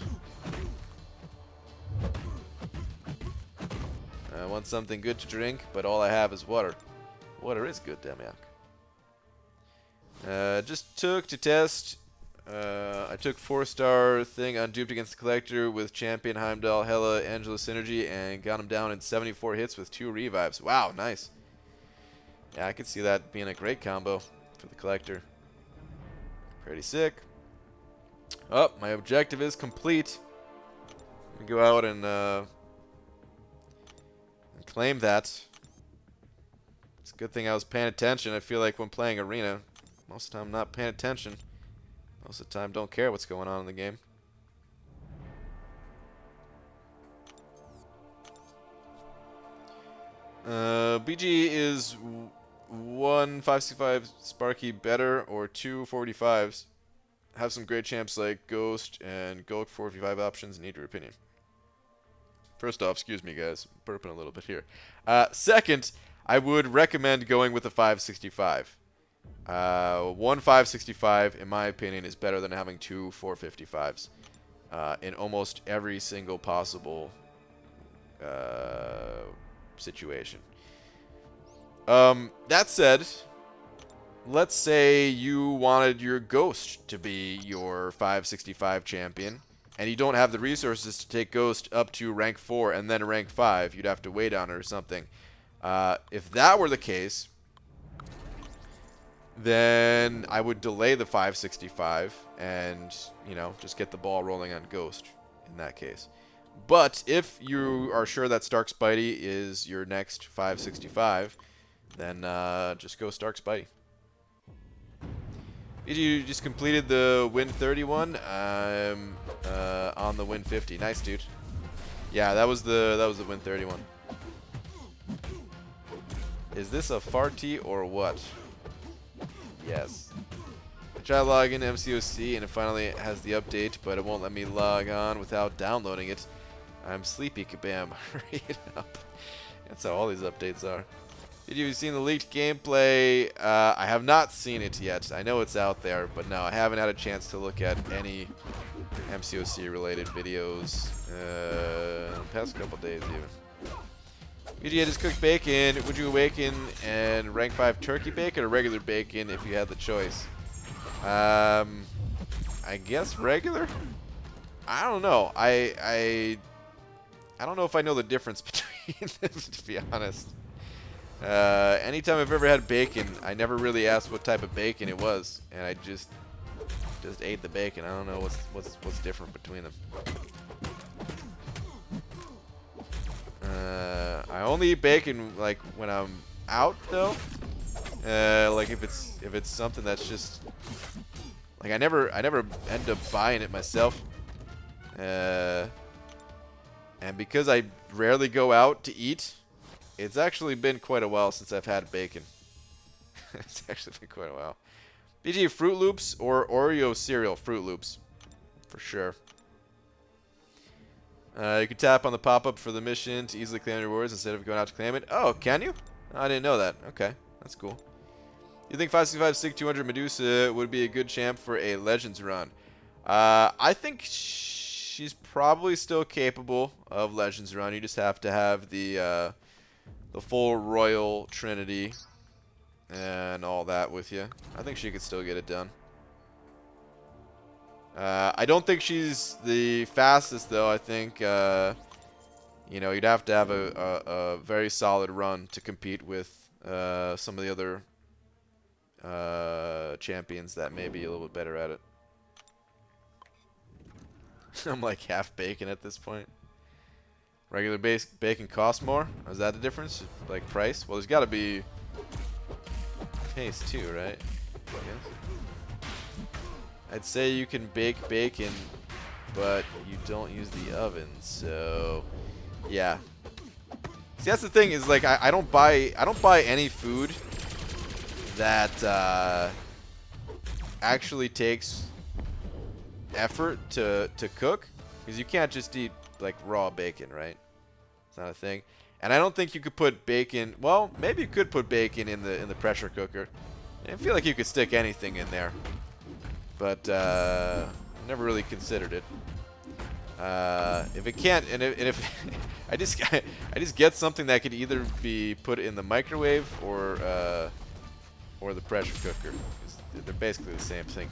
I want something good to drink, but all I have is water. Water is good, Demiak. Just took to test. I took 4-star thing unduped against the Collector with Champion, Heimdall, Hela, Angela Synergy, and got him down in 74 hits with 2 revives. Wow, nice. Yeah, I could see that being a great combo for the Collector. Pretty sick. Oh, my objective is complete. Let me go out and claim that. It's a good thing I was paying attention. I feel like when playing Arena, most of the time I'm not paying attention. Most of the time don't care what's going on in the game. BG is 1 565 Sparky better or 2 455s. Have some great champs like Ghost and Goak 455 options. Need your opinion. First off, excuse me guys, I'm burping a little bit here. Second, I would recommend going with a 565. 1 565, in my opinion, is better than having 2 455s in almost every single possible situation. That said, let's say you wanted your Ghost to be your 565 champion, and you don't have the resources to take Ghost up to rank 4 and then rank 5. You'd have to wait on it or something. If that were the case, then I would delay the 565 and, you know, just get the ball rolling on Ghost in that case. But if you are sure that Stark Spidey is your next 565, then just go Stark Spidey. You just completed the Win 31. I'm on the Win 50. Nice, dude. Yeah, that was the Win 31. Is this a farty or what? Yes. Try to log into MCOC and it finally has the update, but it won't let me log on without downloading it. I'm sleepy, kabam. Hurry it up. That's how all these updates are. Did you seen the leaked gameplay? I have not seen it yet. I know it's out there, but no, I haven't had a chance to look at any MCOC related videos in the past couple days even. BGA just cooked bacon. Would you awaken and rank 5 turkey bacon or regular bacon if you had the choice? I guess regular? I don't know. I don't know if I know the difference between them, to be honest. Anytime I've ever had bacon, I never really asked what type of bacon it was, and I just ate the bacon. I don't know what's different between them. I only eat bacon like when I'm out though. Like if it's something that's just like I never end up buying it myself. And because I rarely go out to eat, it's actually been quite a while since I've had bacon. It's actually been quite a while. BG, Fruit Loops or Oreo cereal? Fruit Loops, for sure. You can tap on the pop-up for the mission to easily claim rewards instead of going out to claim it. Oh, can you? I didn't know that. Okay, that's cool. You think 565 Sig 200 Medusa would be a good champ for a Legends run? I think she's probably still capable of Legends run. You just have to have the full Royal Trinity and all that with you. I think she could still get it done. I don't think she's the fastest, though. I think, you know, you'd have to have a very solid run to compete with some of the other champions that may be a little bit better at it. I'm like half bacon at this point. Regular bacon costs more? Is that the difference? Like price? Well, there's got to be taste too, right? I guess. I'd say you can bake bacon, but you don't use the oven, so yeah. See, that's the thing is like I don't buy any food that actually takes effort to cook, because you can't just eat like raw bacon, right? It's not a thing. And I don't think you could put bacon. Well, maybe you could put bacon in the pressure cooker. I feel like you could stick anything in there, but never really considered it. If it can't, and if I just get something that could either be put in the microwave or the pressure cooker. They're basically the same thing.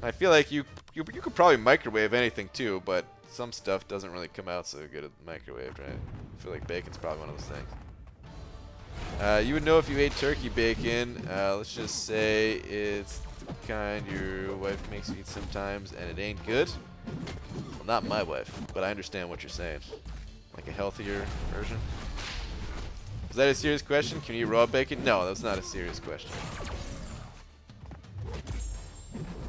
I feel like you could probably microwave anything too, but some stuff doesn't really come out so good at the microwave, right? I feel like bacon's probably one of those things. You would know if you ate turkey bacon. Let's just say it's the kind your wife makes you eat sometimes and it ain't good. Well, not my wife, but I understand what you're saying. Like a healthier version. Is that a serious question? Can you eat raw bacon? No, that's not a serious question.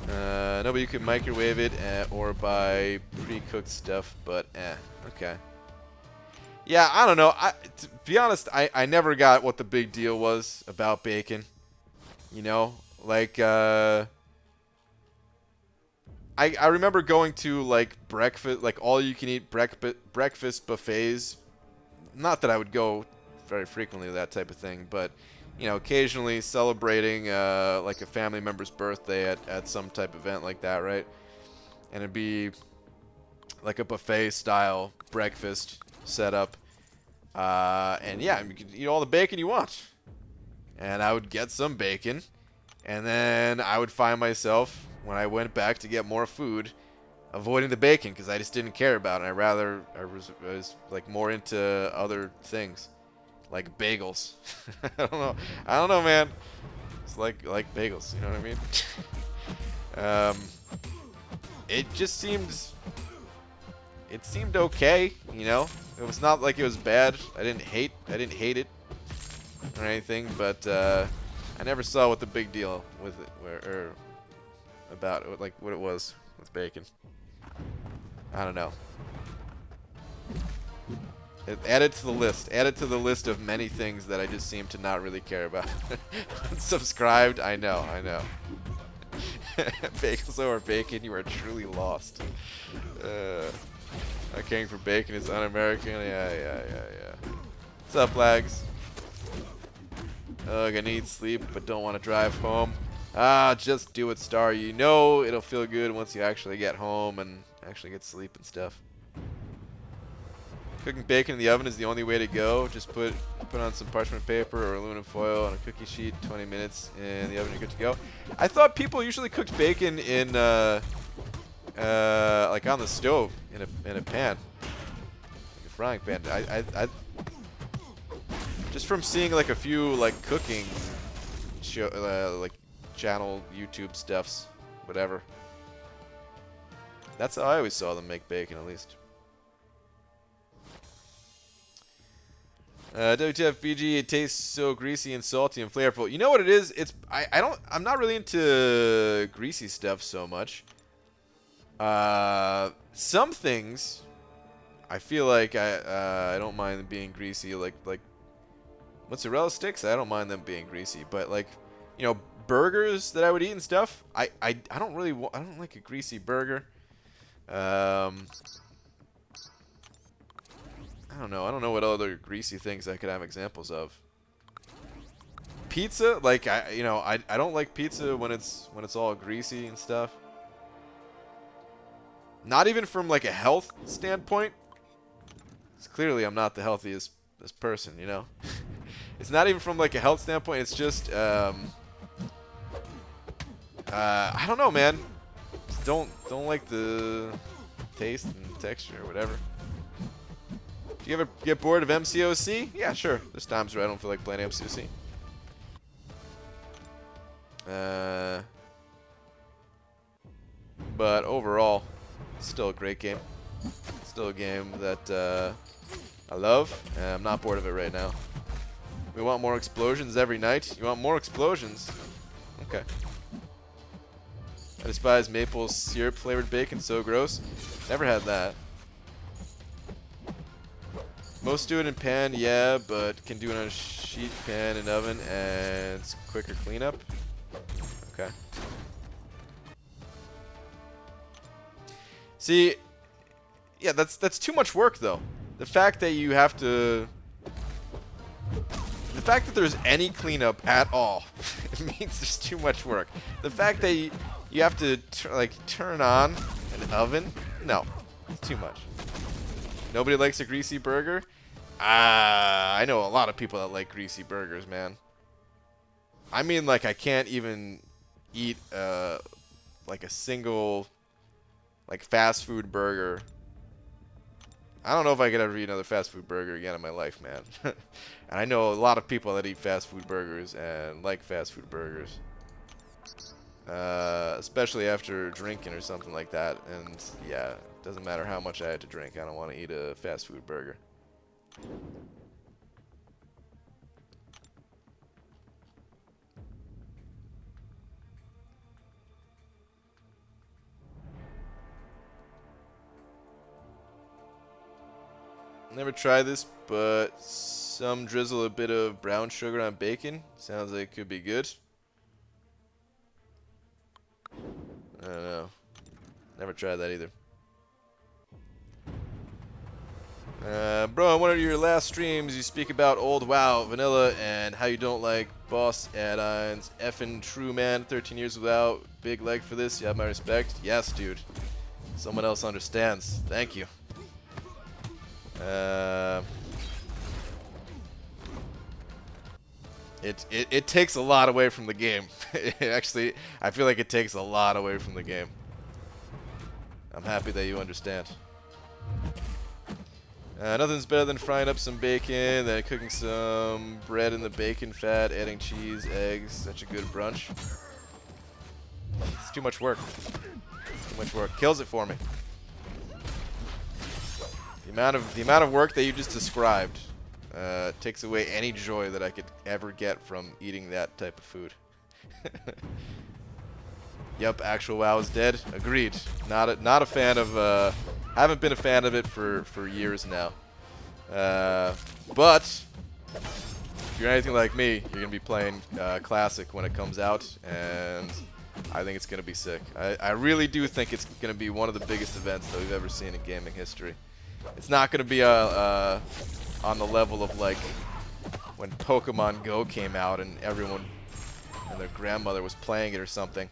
No, but you can microwave it or buy pre-cooked stuff, but okay. Yeah, I don't know. To be honest, I never got what the big deal was about bacon. You know, like I remember going to like breakfast, like all you can eat breakfast buffets. Not that I would go very frequently, that type of thing, but you know, occasionally celebrating like a family member's birthday at some type of event like that, right? And it'd be like a buffet style breakfast setup. And yeah, you could eat all the bacon you want. And I would get some bacon, and then I would find myself, when I went back to get more food, avoiding the bacon because I just didn't care about it. I was like more into other things. Like bagels. I don't know, man. It's like bagels, you know what I mean? It just seemed okay, you know? It was not like it was bad. I didn't hate it or anything, but I never saw what the big deal with it or about it, like what it was with bacon. I don't know. Add it to the list. Add it to the list of many things that I just seem to not really care about. Unsubscribed? I know. Bagels over bacon, you are truly lost. Not caring for bacon is un-American. Yeah. What's up, lags? Ugh, I need sleep, but don't want to drive home. Just do it, Star. You know it'll feel good once you actually get home and actually get sleep and stuff. Cooking bacon in the oven is the only way to go. Just put on some parchment paper or aluminum foil on a cookie sheet. 20 minutes in the oven, you're good to go. I thought people usually cooked bacon in like on the stove in a pan, like a frying pan. I just from seeing like a few like cooking show like channel YouTube stuffs, whatever. That's how I always saw them make bacon, at least. WTF BG, it tastes so greasy and salty and flavorful. You know what it is? I'm not really into greasy stuff so much. Some things I feel like I don't mind them being greasy, like mozzarella sticks. I don't mind them being greasy, but like, you know, burgers that I would eat and stuff, I don't really I don't like a greasy burger. I don't know what other greasy things I could have examples of. Pizza, like I don't like pizza when it's all greasy and stuff. Not even from like a health standpoint. It's clearly I'm not the healthiest person, you know. It's not even from like a health standpoint. It's just I don't know, man. Just don't like the taste and texture or whatever. Do you ever get bored of MCOC? Yeah, sure. There's times where I don't feel like playing MCOC. But overall, still a great game. Still a game that I love, and I'm not bored of it right now. We want more explosions every night. You want more explosions? Okay. I despise maple syrup flavored bacon. So gross. Never had that. Most do it in pan, yeah, but can do it on a sheet pan and oven, and it's quicker cleanup. Okay. See, yeah, that's too much work though. The fact that you have to, the fact that there's any cleanup at all, it means there's too much work. The fact that you have to turn on an oven, no, it's too much. Nobody likes a greasy burger? I know a lot of people that like greasy burgers, man. I mean, like, I can't even eat, like, a single, like, fast food burger. I don't know if I could ever eat another fast food burger again in my life, man. And I know a lot of people that eat fast food burgers and like fast food burgers. Especially after drinking or something like that. And, yeah, it doesn't matter how much I had to drink. I don't want to eat a fast food burger. Never tried this, but some drizzle a bit of brown sugar on bacon. Sounds like it could be good. I don't know. Never tried that either. Bro, in one of your last streams, you speak about old WoW, vanilla, and how you don't like boss add-ons. Effing true, man. 13 years without. Big leg for this. You have my respect. Yes, dude. Someone else understands. Thank you. It takes a lot away from the game. Actually, I feel like it takes a lot away from the game. I'm happy that you understand. Nothing's better than frying up some bacon, then cooking some bread in the bacon fat, adding cheese, eggs. Such a good brunch. It's too much work. Too much work. Kills it for me. The amount of work that you just described takes away any joy that I could ever get from eating that type of food. Yep, actual WoW is dead. Agreed. Not a fan of. Haven't been a fan of it for years now. But if you're anything like me, you're going to be playing Classic when it comes out, and I think it's going to be sick. I really do think it's going to be one of the biggest events that we've ever seen in gaming history. It's not going to be on the level of like when Pokemon Go came out and everyone and their grandmother was playing it or something.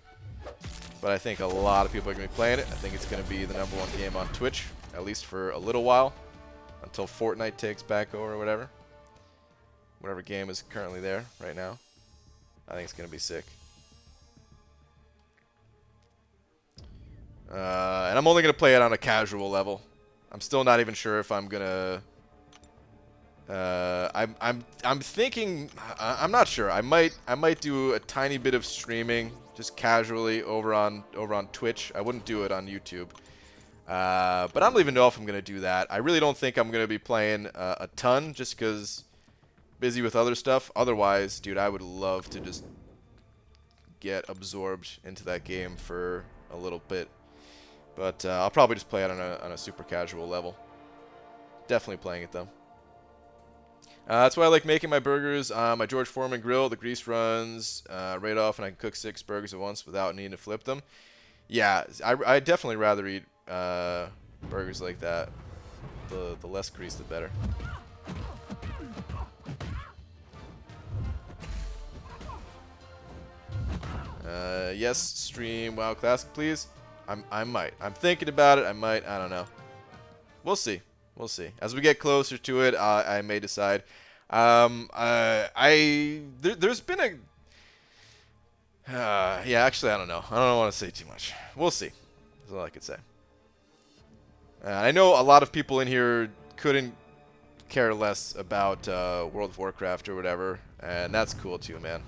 But I think a lot of people are going to be playing it. I think it's going to be the #1 game on Twitch, at least for a little while, until Fortnite takes back over or whatever. Whatever game is currently there right now. I think it's going to be sick. And I'm only going to play it on a casual level. I'm still not even sure if I'm going to... I'm thinking... I'm not sure. I might do a tiny bit of streaming just casually over on Twitch. I wouldn't do it on YouTube. But I don't even know if I'm going to do that. I really don't think I'm going to be playing a ton just because busy with other stuff. Otherwise, dude, I would love to just get absorbed into that game for a little bit. But I'll probably just play it on a super casual level. Definitely playing it, though. That's why I like making my burgers on my George Foreman grill. The grease runs right off, and I can cook 6 burgers at once without needing to flip them. Yeah, I'd definitely rather eat burgers like that. The less grease, the better. Yes, stream WoW Classic, please. I might. I'm thinking about it. I might. I don't know. We'll see. We'll see. As we get closer to it, I may decide. There's been a... yeah, actually, I don't know. I don't want to say too much. We'll see. That's all I could say. I know a lot of people in here couldn't care less about World of Warcraft or whatever, and that's cool too, man.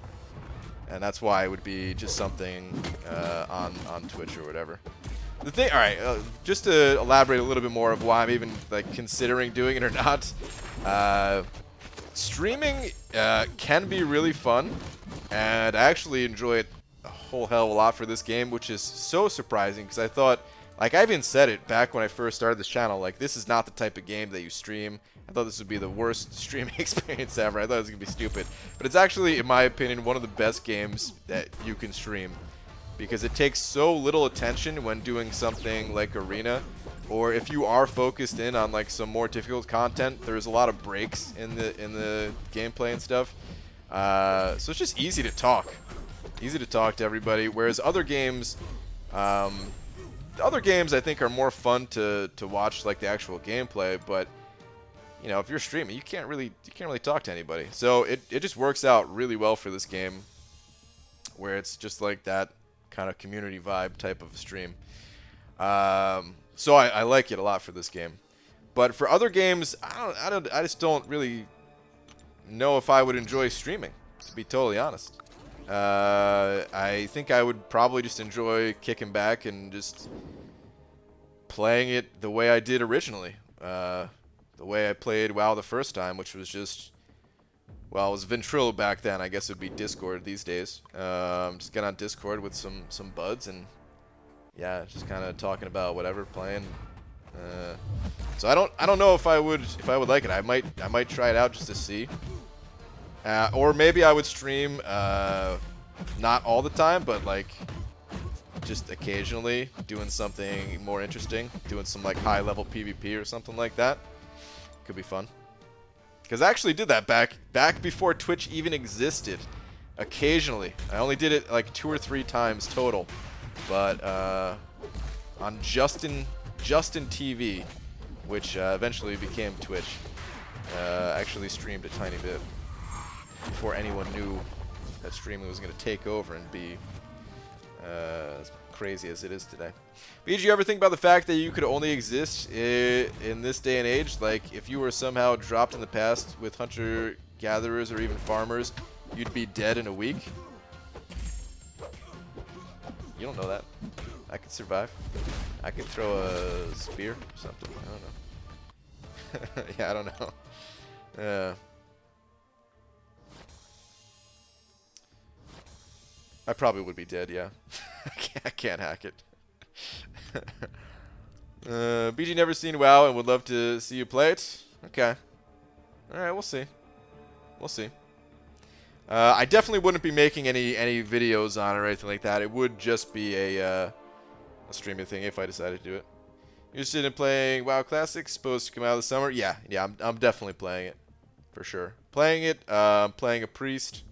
And that's why it would be just something on Twitch or whatever. The thing, all right, just to elaborate a little bit more of why I'm even like considering doing it or not. Streaming can be really fun, and I actually enjoy it a whole hell of a lot for this game, which is so surprising because I thought, like I even said it back when I first started this channel, like this is not the type of game that you stream. I thought this would be the worst streaming experience ever. I thought it was going to be stupid. But it's actually, in my opinion, one of the best games that you can stream. Because it takes so little attention when doing something like Arena. Or if you are focused in on like some more difficult content, there's a lot of breaks in the gameplay and stuff. So it's just easy to talk. Easy to talk to everybody. Whereas other games... I think are more fun to watch, like the actual gameplay, but you know, if you're streaming, you can't really talk to anybody. So it just works out really well for this game, where it's just like that kind of community vibe type of stream. So I like it a lot for this game. But for other games, I just don't really know if I would enjoy streaming, to be totally honest. I think I would probably just enjoy kicking back and just playing it the way I did originally. The way I played WoW the first time, which was just, well, it was Ventrilo back then. I guess it would be Discord these days. Just get on Discord with some buds and yeah, just kind of talking about whatever, playing. So I don't know if I would like it. I might try it out just to see. Or maybe I would stream, not all the time, but like just occasionally doing something more interesting, doing some like high-level PvP or something like that. Could be fun. Because I actually did that back before Twitch even existed. Occasionally, I only did it like 2 or 3 times total, but on Justin TV, which eventually became Twitch, actually streamed a tiny bit before anyone knew that streaming was going to take over and be as crazy as it is today. But did you ever think about the fact that you could only exist in this day and age? Like, if you were somehow dropped in the past with hunter-gatherers or even farmers, you'd be dead in a week? You don't know that. I could survive. I could throw a spear or something. I don't know. Yeah, I don't know. I probably would be dead, yeah. I can't hack it. BG never seen WoW and would love to see you play it. Okay. Alright, we'll see. We'll see. I definitely wouldn't be making any videos on it or anything like that. It would just be a streaming thing if I decided to do it. You're interested in playing WoW Classic? Supposed to come out of the summer? Yeah, I'm definitely playing it. For sure. Playing it, playing a priest.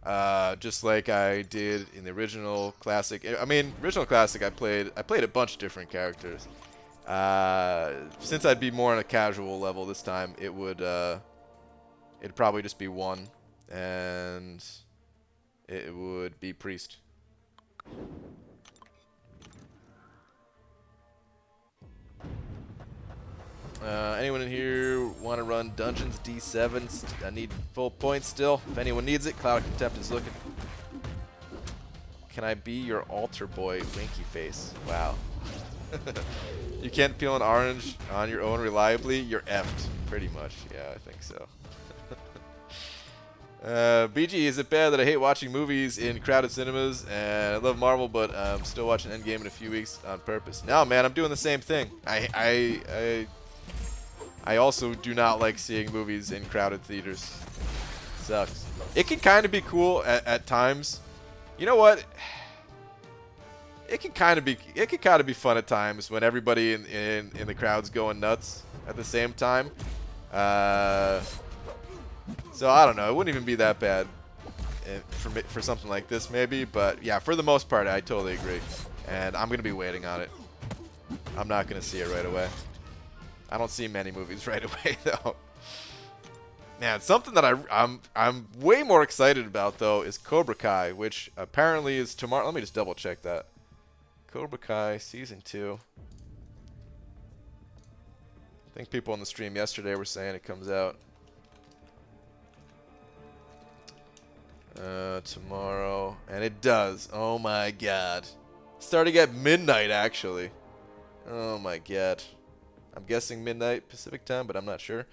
Just like I did in the original Classic. I mean, original Classic I played a bunch of different characters. Since I'd be more on a casual level this time, it'd probably just be one. And it would be priest. Anyone in here want to run Dungeons D7? I need full points still. If anyone needs it, Cloud of Contempt is looking. Can I be your altar boy, winky face? Wow. You can't peel an orange on your own reliably? You're effed. Pretty much. Yeah, I think so. BG, is it bad that I hate watching movies in crowded cinemas? And I love Marvel, but I'm still watching Endgame in a few weeks on purpose. No, man, I'm doing the same thing. I also do not like seeing movies in crowded theaters. Sucks. It can kind of be cool at times. You know what? It can kind of be fun at times when everybody in the crowd's going nuts at the same time. So I don't know. It wouldn't even be that bad for something like this, maybe. But yeah, for the most part, I totally agree. And I'm gonna be waiting on it. I'm not gonna see it right away. I don't see many movies right away though. Man, something that I'm way more excited about though is Cobra Kai, which apparently is tomorrow. Let me just double check that. Cobra Kai season 2. I think people on the stream yesterday were saying it comes out tomorrow, and it does. Oh my god. Starting at midnight, actually. Oh my god. I'm guessing midnight Pacific time, but I'm not sure.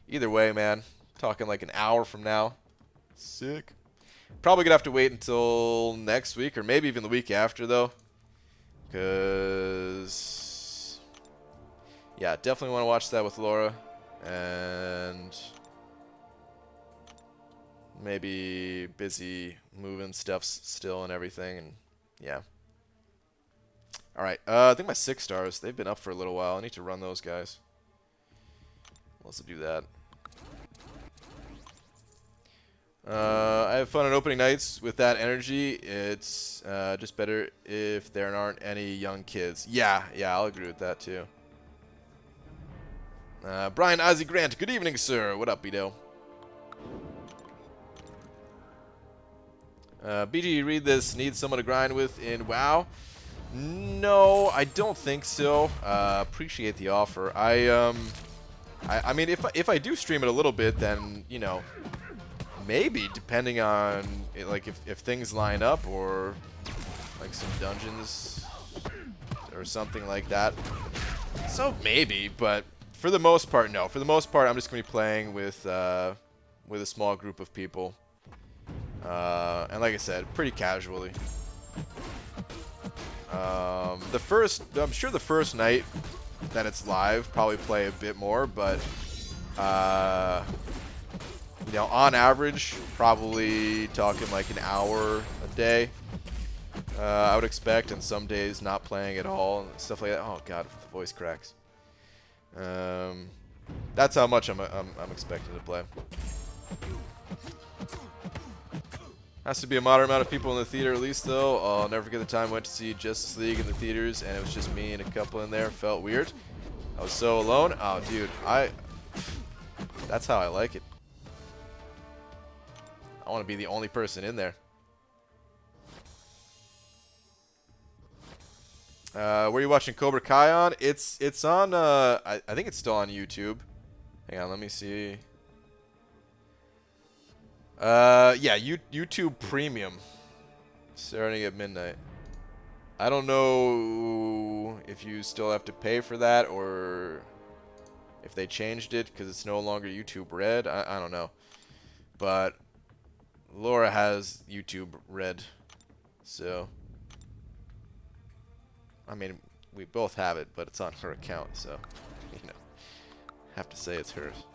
Either way, man. Talking like an hour from now. Sick. Probably gonna have to wait until next week, or maybe even the week after, though. Because... yeah, definitely want to watch that with Laura. And... maybe busy moving stuff still and everything, and yeah. Alright, I think my 6 stars, they've been up for a little while. I need to run those guys. Let's do that. I have fun on opening nights with that energy. It's just better if there aren't any young kids. Yeah, I'll agree with that too. Brian Ozzy Grant, good evening, sir. What up, Beto? BG, read this. Need someone to grind with in WoW? No, I don't think so. Appreciate the offer. I mean, if I do stream it a little bit, then you know, maybe depending on like if things line up or like some dungeons or something like that. So maybe, but for the most part, no. For the most part, I'm just gonna be playing with a small group of people. And like I said, pretty casually. I'm sure the first night that it's live, probably play a bit more, but you know, on average, probably talking like an hour a day. I would expect, and some days not playing at all and stuff like that. Oh god, the voice cracks. That's how much I'm expecting to play. Has to be a moderate amount of people in the theater at least, though. I'll never forget the time I went to see Justice League in the theaters, and it was just me and a couple in there. Felt weird. I was so alone. Oh, dude. That's how I like it. I want to be the only person in there. Where are you watching Cobra Kai on? It's on, I think it's still on YouTube. Hang on, let me see. Yeah, YouTube Premium, starting at midnight. I don't know if you still have to pay for that or if they changed it because it's no longer YouTube Red. I don't know. But Laura has YouTube Red, so I mean, we both have it, but it's on her account, so you know, have to say it's hers.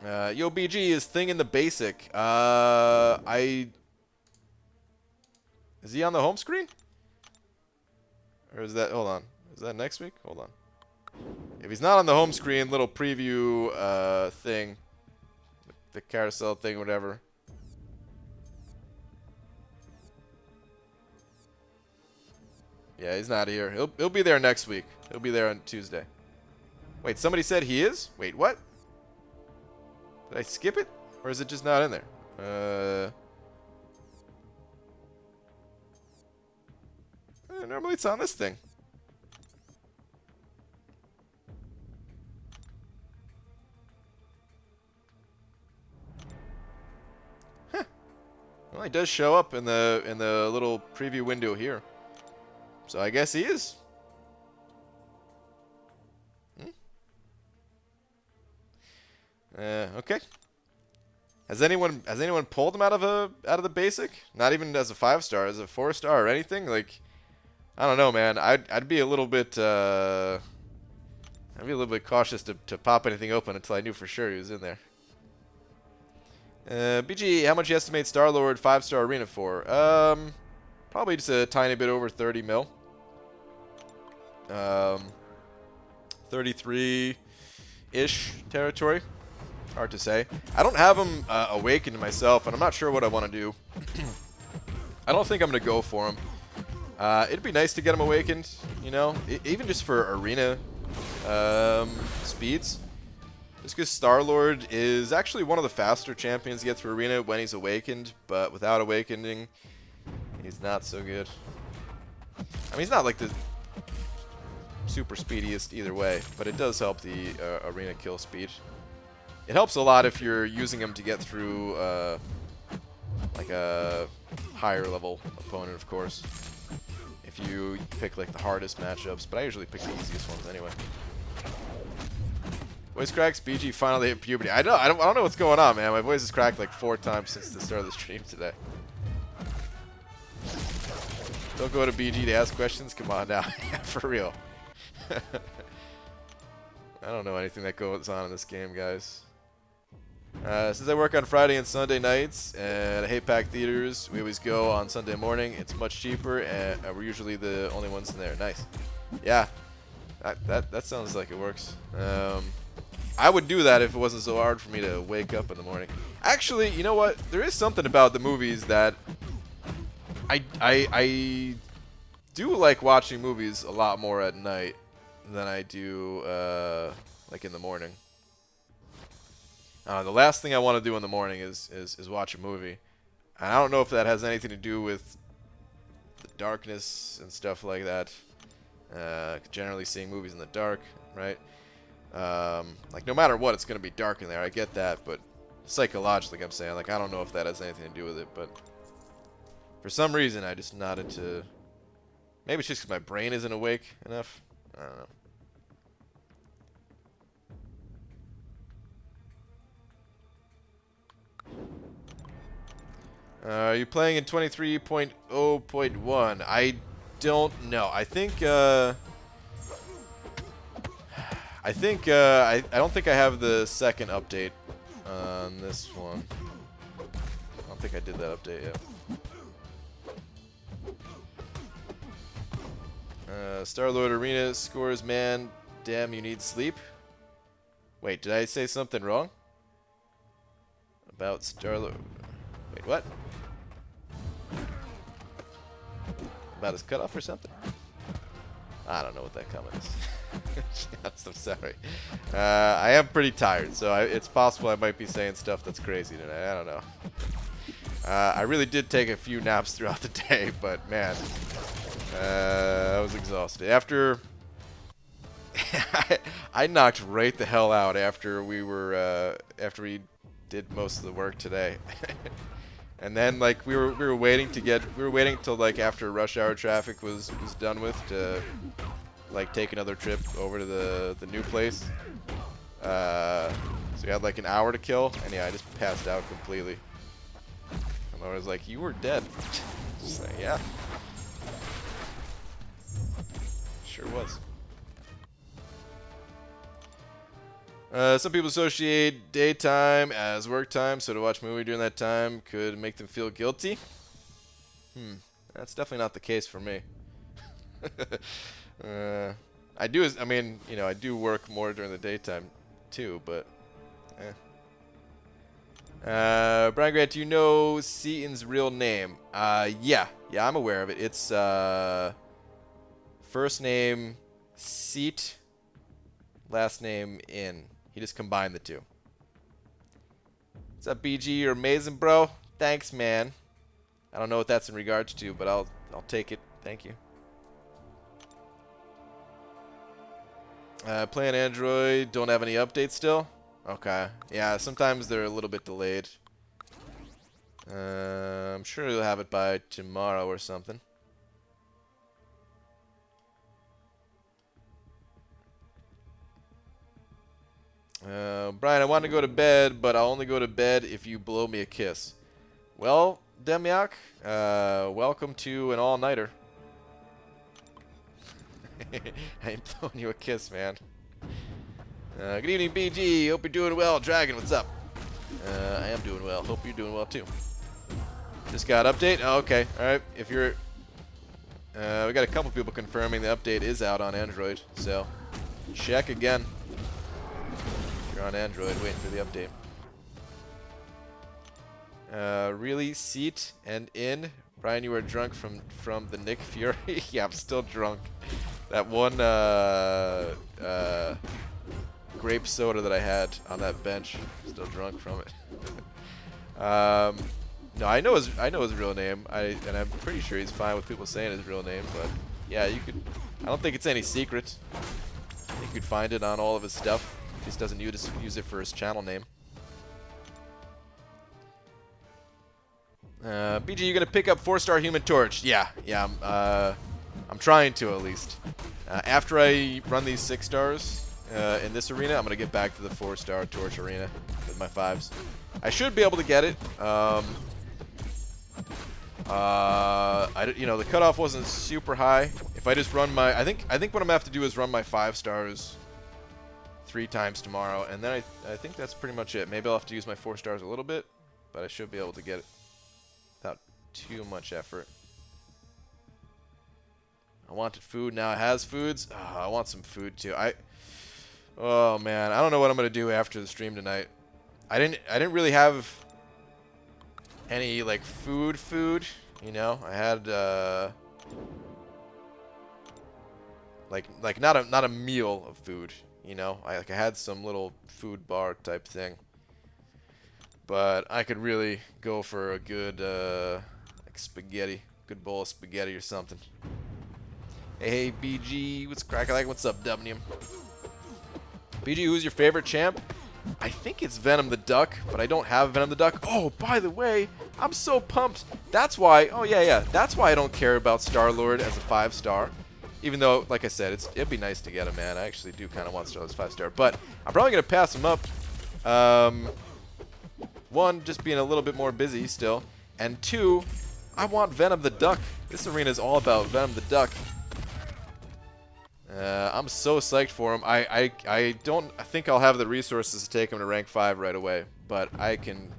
Yo, BG is thing in the basic. Is he on the home screen? Or is that, hold on. Is that next week? Hold on. If he's not on the home screen, little preview thing, the carousel thing, whatever. Yeah, he's not here. He'll be there next week. He'll be there on Tuesday. Wait, somebody said he is? Wait, what? Did I skip it? Or is it just not in there? Normally it's on this thing. Huh. Well, he does show up in the little preview window here. So I guess he is. Okay. Has anyone pulled him out of the basic? Not even as a 5-star, as a 4-star or anything? Like, I don't know, man. I'd be a little bit cautious to pop anything open until I knew for sure he was in there. BG, how much you estimate Star-Lord 5-star arena for? Probably just a tiny bit over 30 mil. 33-ish territory. Hard to say. I don't have him awakened myself, and I'm not sure what I want to do. I don't think I'm going to go for him. It'd be nice to get him awakened, you know, even just for arena speeds. Just because Star-Lord is actually one of the faster champions to get through arena when he's awakened, but without awakening, he's not so good. I mean, he's not like the super speediest either way, but it does help the arena kill speed. It helps a lot if you're using him to get through like a higher level opponent, of course. If you pick like the hardest matchups, but I usually pick the easiest ones anyway. Voice cracks, BG finally hit puberty. I don't know what's going on, man. My voice has cracked like 4 times since the start of the stream today. Don't go to BG to ask questions. Come on now, yeah, for real. I don't know anything that goes on in this game, guys. Since I work on Friday and Sunday nights at Haypack Theaters, we always go on Sunday morning. It's much cheaper, and we're usually the only ones in there. Nice. Yeah, that sounds like it works. I would do that if it wasn't so hard for me to wake up in the morning. Actually, you know what? There is something about the movies that I do like watching movies a lot more at night than I do like in the morning. The last thing I want to do in the morning is watch a movie. And I don't know if that has anything to do with the darkness and stuff like that. Generally seeing movies in the dark, right? Like no matter what, it's going to be dark in there. I get that, but psychologically, I'm saying, like, I don't know if that has anything to do with it, but for some reason, I just not into. Maybe it's just because my brain isn't awake enough. I don't know. Are you playing in 23.0.1? I don't know. I don't think I have the second update on this one. I don't think I did that update yet. Star-Lord Arena scores, man. Damn, you need sleep. Wait, did I say something wrong? About Star-Lord. Wait, what? About his cutoff or something? I don't know what that comment is. Yes, I'm sorry. I am pretty tired, so it's possible I might be saying stuff that's crazy tonight. I don't know. I really did take a few naps throughout the day, but man, I was exhausted. After I knocked right the hell out after we did most of the work today. And then like we were waiting till like after rush hour traffic was done with to like take another trip over to the new place. So we had like an hour to kill, and yeah, I just passed out completely. And I was like, "You were dead." Just like, yeah, sure was. Some people associate daytime as work time, so to watch a movie during that time could make them feel guilty. That's definitely not the case for me. I mean, you know, I do work more during the daytime too, but Brian Grant, do you know Seaton's real name? Yeah, I'm aware of it. It's first name Seat, last name In. He just combined the two. What's up, BG? You're amazing, bro. Thanks, man. I don't know what that's in regards to, but I'll take it. Thank you. Playing Android, don't have any updates still? Okay. Yeah, sometimes they're a little bit delayed. I'm sure you'll have it by tomorrow or something. Brian, I want to go to bed, but I'll only go to bed if you blow me a kiss. Well, Demyak, welcome to an all-nighter. I ain't throwing you a kiss, man. Good evening, BG. Hope you're doing well. Dragon, what's up? I am doing well. Hope you're doing well, too. Just got update? Oh, okay. Alright, if you're... we got a couple people confirming the update is out on Android, so check again. If you're on Android, waiting for the update. Really? Seat and In? Brian, you were drunk from the Nick Fury? Yeah, I'm still drunk. That one grape soda that I had on that bench, still drunk from it. No, I know his real name. And I'm pretty sure he's fine with people saying his real name. But yeah, you could. I don't think it's any secret. I think you could find it on all of his stuff. He just doesn't use it for his channel name. BG, you gonna pick up 4-star Human Torch? Yeah. I'm trying to at least. After I run these 6 stars in this arena, I'm gonna get back to the 4-star Torch arena with my 5s. I should be able to get it. You know, the cutoff wasn't super high. If I just run my, I think what I'm gonna have to do is run my 5 stars 3 times tomorrow, and then I think that's pretty much it. Maybe I'll have to use my 4 stars a little bit, but I should be able to get it without too much effort. I wanted food, now it has foods. Oh, I want some food too. Oh man, I don't know what I'm gonna do after the stream tonight. I didn't really have any like food, you know. I had like not a meal of food, you know. I had some little food bar type thing. But I could really go for a good like spaghetti, good bowl of spaghetti or something. Hey BG, what's crackalackin'? What's up, Dubnium? BG, who's your favorite champ? I think it's Venom the Duck, but I don't have Venom the Duck. Oh, by the way, I'm so pumped. That's why, oh yeah, that's why I don't care about Star-Lord as a 5-star. Even though, like I said, it'd be nice to get him, man. I actually do kind of want Star-Lord as 5-star, but I'm probably going to pass him up. One, just being a little bit more busy still, and 2, I want Venom the Duck. This arena is all about Venom the Duck. I'm so psyched for him. I don't think I'll have the resources to take him to rank 5 right away, but I can.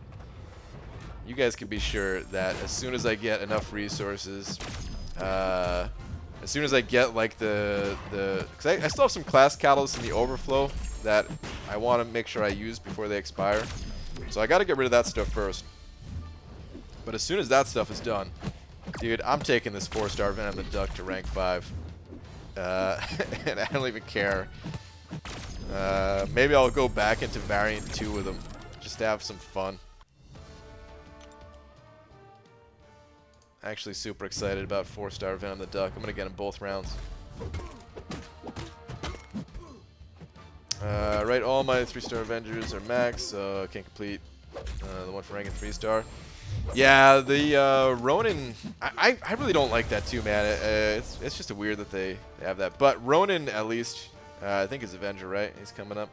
You guys can be sure that as soon as I get enough resources, as soon as I get like because I still have some class catalysts in the overflow that I want to make sure I use before they expire. So I got to get rid of that stuff first. But as soon as that stuff is done, dude, I'm taking this 4-star Venom the Duck to rank 5. And I don't even care. Maybe I'll go back into Variant 2 with him, just to have some fun. Actually super excited about 4-star Venom the Duck. I'm going to get him both rounds. Right, all my 3-star Avengers are max, so I can't complete the one for ranking 3-star. Yeah, the Ronin, I really don't like that too, man. It's just weird that they have that. But Ronin, at least, I think is Avenger, right? He's coming up.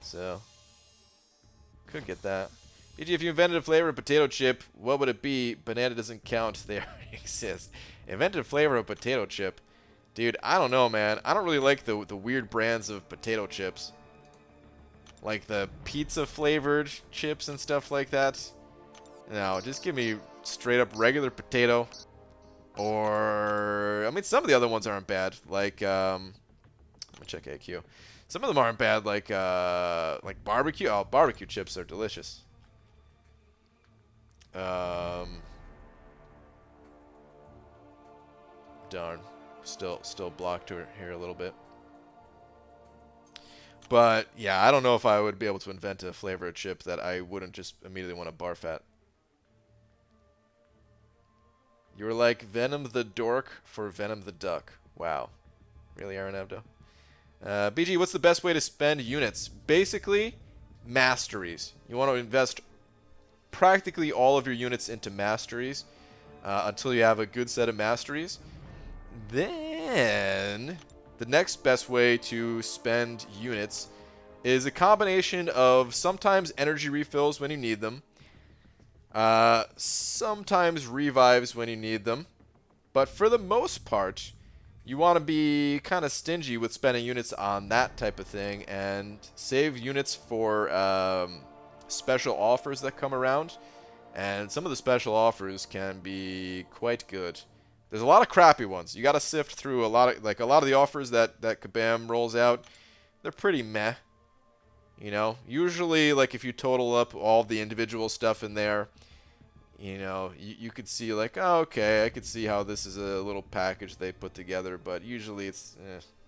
So, could get that. BG, if you invented a flavor of potato chip, what would it be? Banana doesn't count. They already exist. Invented a flavor of potato chip. Dude, I don't know, man. I don't really like the weird brands of potato chips. Like the pizza flavored chips and stuff like that. No, just give me straight up regular potato. Or, I mean, some of the other ones aren't bad. Like, let me check AQ. Some of them aren't bad, like barbecue. Oh, barbecue chips are delicious. Darn. Still blocked here a little bit. But, yeah, I don't know if I would be able to invent a flavor of chip that I wouldn't just immediately want to barf at. You were like Venom the Dork for Venom the Duck. Wow. Really, Aaron Abdo? BG, what's the best way to spend units? Basically, masteries. You want to invest practically all of your units into masteries until you have a good set of masteries. Then, the next best way to spend units is a combination of sometimes energy refills when you need them, sometimes revives when you need them, but for the most part, you want to be kind of stingy with spending units on that type of thing and save units for special offers that come around. And some of the special offers can be quite good. There's a lot of crappy ones. You got to sift through a lot of the offers that Kabam rolls out. They're pretty meh. You know, usually like if you total up all the individual stuff in there, you know, you could see like, oh, okay, I could see how this is a little package they put together, but usually it's,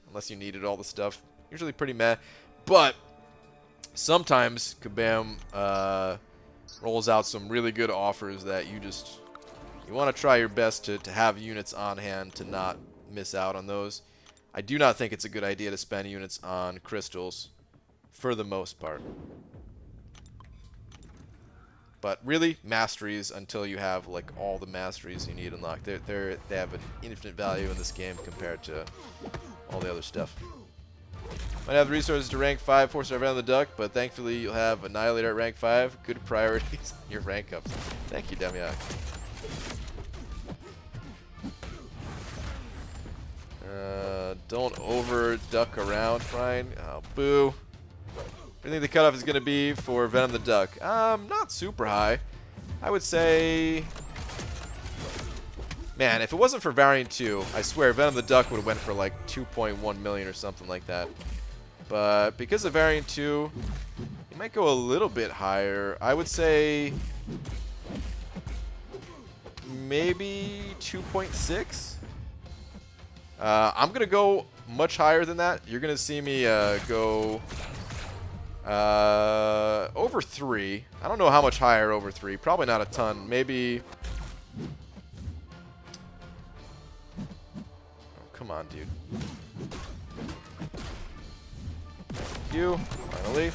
unless you needed all the stuff, usually pretty meh. But sometimes Kabam rolls out some really good offers that you want to try your best to have units on hand to not miss out on those. I do not think it's a good idea to spend units on crystals for the most part. But really, masteries until you have like all the masteries you need unlocked. They have an infinite value in this game compared to all the other stuff. Might have the resources to rank 5 4-star Venom the Duck, but thankfully you'll have Annihilator at rank 5. Good priorities in your rank ups. Thank you, Demiak. Don't over duck around, Brian. Oh, boo. What do you think the cutoff is going to be for Venom the Duck? Not super high. I would say... Man, if it wasn't for Variant 2, I swear Venom the Duck would have went for like 2.1 million or something like that. But because of Variant 2, it might go a little bit higher. I would say... maybe 2.6? I'm going to go much higher than that. You're going to see me go... over 3. I don't know how much higher over 3. Probably not a ton. Maybe... Oh, come on, dude. Thank you. Finally.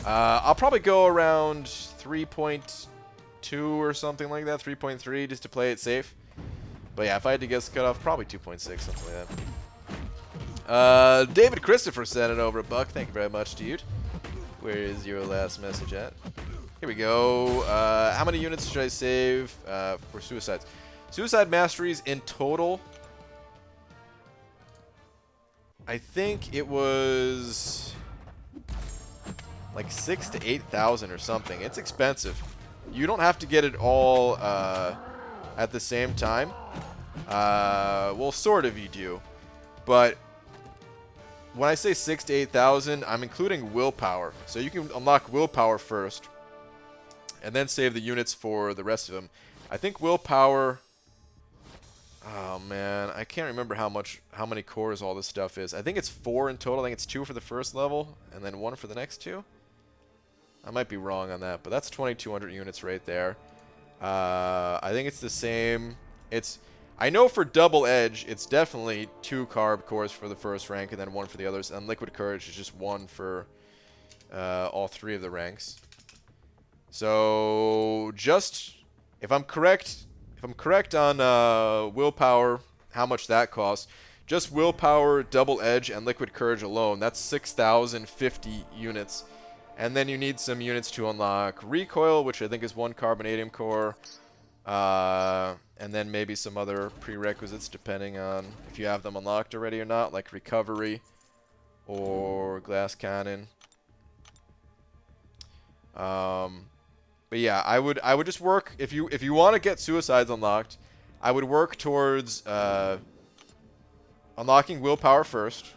I'll probably go around 3.2 or something like that. 3.3 just to play it safe. But yeah, if I had to guess the cutoff, probably 2.6, something like that. David Christopher sent it over $1. Thank you very much, dude. Where is your last message at? Here we go. How many units should I save for suicides? Suicide masteries in total, I think it was like 6,000 to 8,000 or something. It's expensive. You don't have to get it all at the same time. Well, sort of you do. But when I say 6,000 to 8,000, I'm including willpower. So you can unlock willpower first, and then save the units for the rest of them. I think willpower... Oh man, I can't remember how many cores all this stuff is. I think it's 4 in total. I think it's 2 for the first level, and then 1 for the next 2. I might be wrong on that, but that's 2,200 units right there. I think it's the same. I know for Double Edge, it's definitely 2 carb cores for the first rank and then 1 for the others. And Liquid Courage is just 1 for all 3 of the ranks. So just if I'm correct on willpower, how much that costs, just willpower, Double Edge, and Liquid Courage alone, that's 6,050 units. And then you need some units to unlock Recoil, which I think is 1 Carbonadium core. And then maybe some other prerequisites depending on if you have them unlocked already or not, like recovery or glass cannon. But yeah, I would just work if you want to get suicides unlocked, I would work towards unlocking willpower first,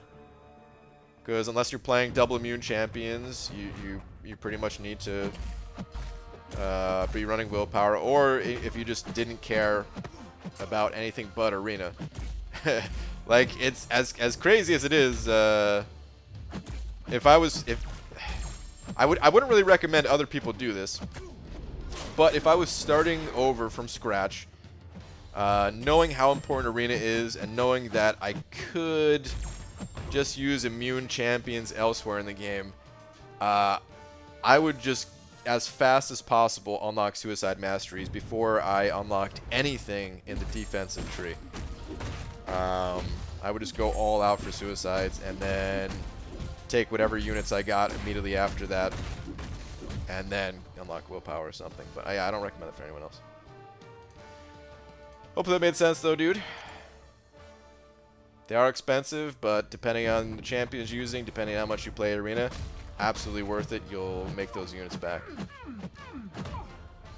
because unless you're playing double immune champions, you pretty much need to be running willpower, or if you just didn't care about anything but arena. Like, it's as crazy as it is, I wouldn't really recommend other people do this, but if I was starting over from scratch, knowing how important arena is and knowing that I could just use immune champions elsewhere in the game, I would just, as fast as possible, unlock suicide masteries before I unlocked anything in the defensive tree. I would just go all out for suicides and then take whatever units I got immediately after that and then unlock willpower or something. But I don't recommend it for anyone else. Hopefully that made sense though, dude. They are expensive, but depending on the champions you're using, depending on how much you play arena, absolutely worth it. You'll make those units back.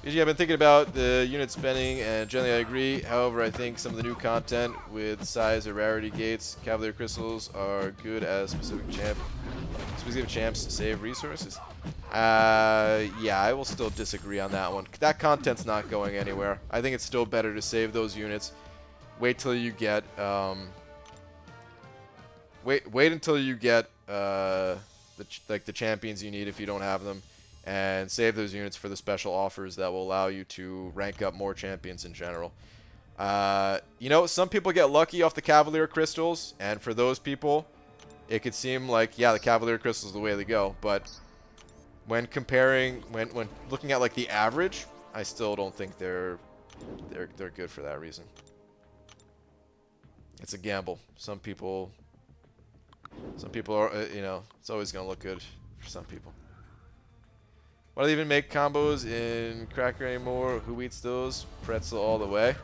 Usually I've been thinking about the unit spending, and generally I agree. However, I think some of the new content with size or rarity gates, Cavalier crystals, are good as specific champs to save resources. Yeah, I will still disagree on that one. That content's not going anywhere. I think it's still better to save those units. Wait till you get wait until you get the champions you need if you don't have them, and save those units for the special offers that will allow you to rank up more champions in general. You know, some people get lucky off the Cavalier crystals, and for those people, it could seem like, yeah, the Cavalier crystal is the way to go. But when comparing, when looking at like the average, I still don't think they're good for that reason. It's a gamble. Some people are, you know, it's always gonna look good for some people. Why do they even make combos in Cracker anymore? Who eats those? Pretzel all the way.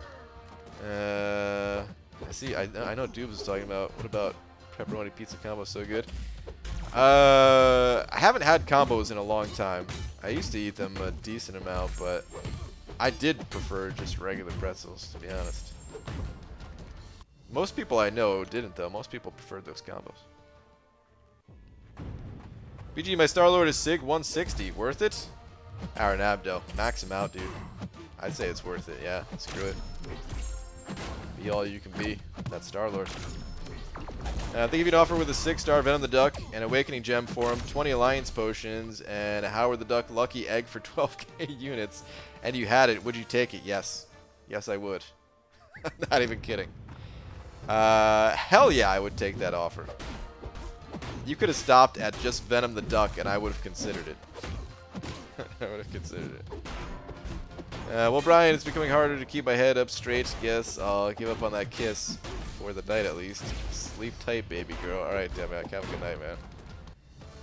I see. I know Dubes was talking about. What about pepperoni pizza combo? So good. I haven't had combos in a long time. I used to eat them a decent amount, but I did prefer just regular pretzels, to be honest. Most people I know didn't, though. Most people preferred those combos. BG, my Star-Lord is SIG 160. Worth it? Aaron Abdo. Max him out, dude. I'd say it's worth it, yeah. Screw it. Be all you can be. That's Star-Lord. They give you an offer with a 6-star Venom the Duck, an Awakening Gem for him, 20 Alliance Potions, and a Howard the Duck Lucky Egg for 12k units, and you had it. Would you take it? Yes. Yes, I would. I'm not even kidding. Hell yeah, I would take that offer. You could have stopped at just Venom the Duck, and I would have considered it. I would have considered it. Well, Brian, it's becoming harder to keep my head up straight. Guess I'll give up on that kiss for the night at least. Sleep tight, baby girl. Alright, damn it. Have a good night, man.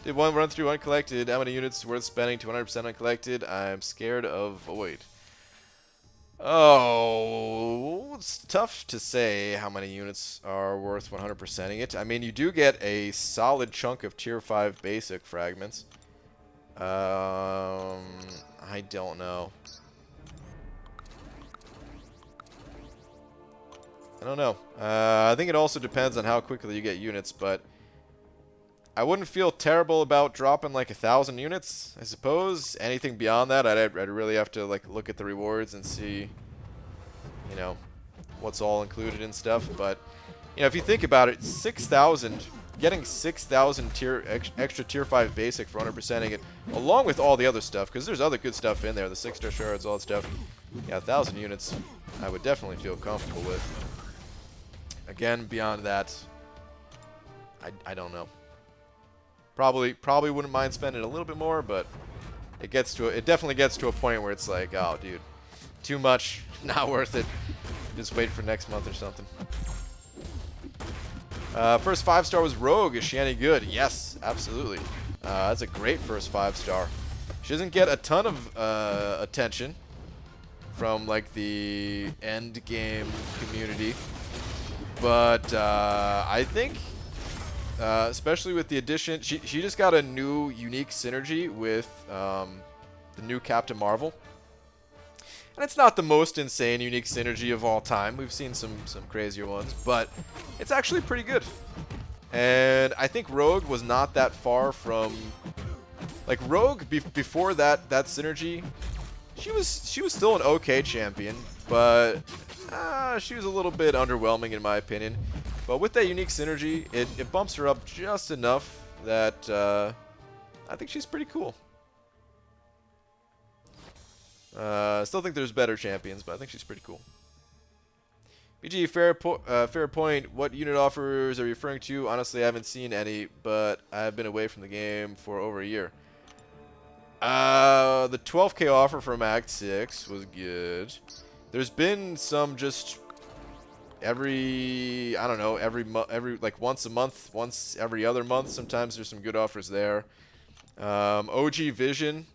Did one run through Uncollected. How many units worth spending to 100% Uncollected? I'm scared of Void. Oh, it's tough to say how many units are worth 100%ing it. I mean, you do get a solid chunk of Tier 5 basic fragments. I don't know. I don't know. I think it also depends on how quickly you get units, but I wouldn't feel terrible about dropping like 1,000 units, I suppose. Anything beyond that, I'd really have to like look at the rewards and see, you know, what's all included and stuff. But, you know, if you think about it, 6,000, getting 6,000 extra Tier 5 basic for 100%ing it, along with all the other stuff, because there's other good stuff in there, the 6-star shards, all that stuff. Yeah, 1,000 units, I would definitely feel comfortable with. Again, beyond that, I don't know. Probably wouldn't mind spending a little bit more, but it definitely gets to a point where it's like, oh, dude, too much, not worth it. Just wait for next month or something. First 5-star was Rogue. Is she any good? Yes, absolutely. That's a great first 5-star. She doesn't get a ton of attention, from like the end game community. But I think, especially with the addition, she just got a new unique synergy with the new Captain Marvel. And it's not the most insane unique synergy of all time. We've seen some crazier ones, but it's actually pretty good. And I think Rogue was not that far from, like, Rogue before that synergy. She was still an okay champion, but she was a little bit underwhelming in my opinion. But with that unique synergy, it bumps her up just enough that I think she's pretty cool. I still think there's better champions, but I think she's pretty cool. BG, fair point. What unit offers are you referring to? Honestly, I haven't seen any, but I've been away from the game for over a year. The 12K offer from Act 6 was good. There's been some just every, I don't know, every like once a month, once every other month. Sometimes there's some good offers there. OG Vision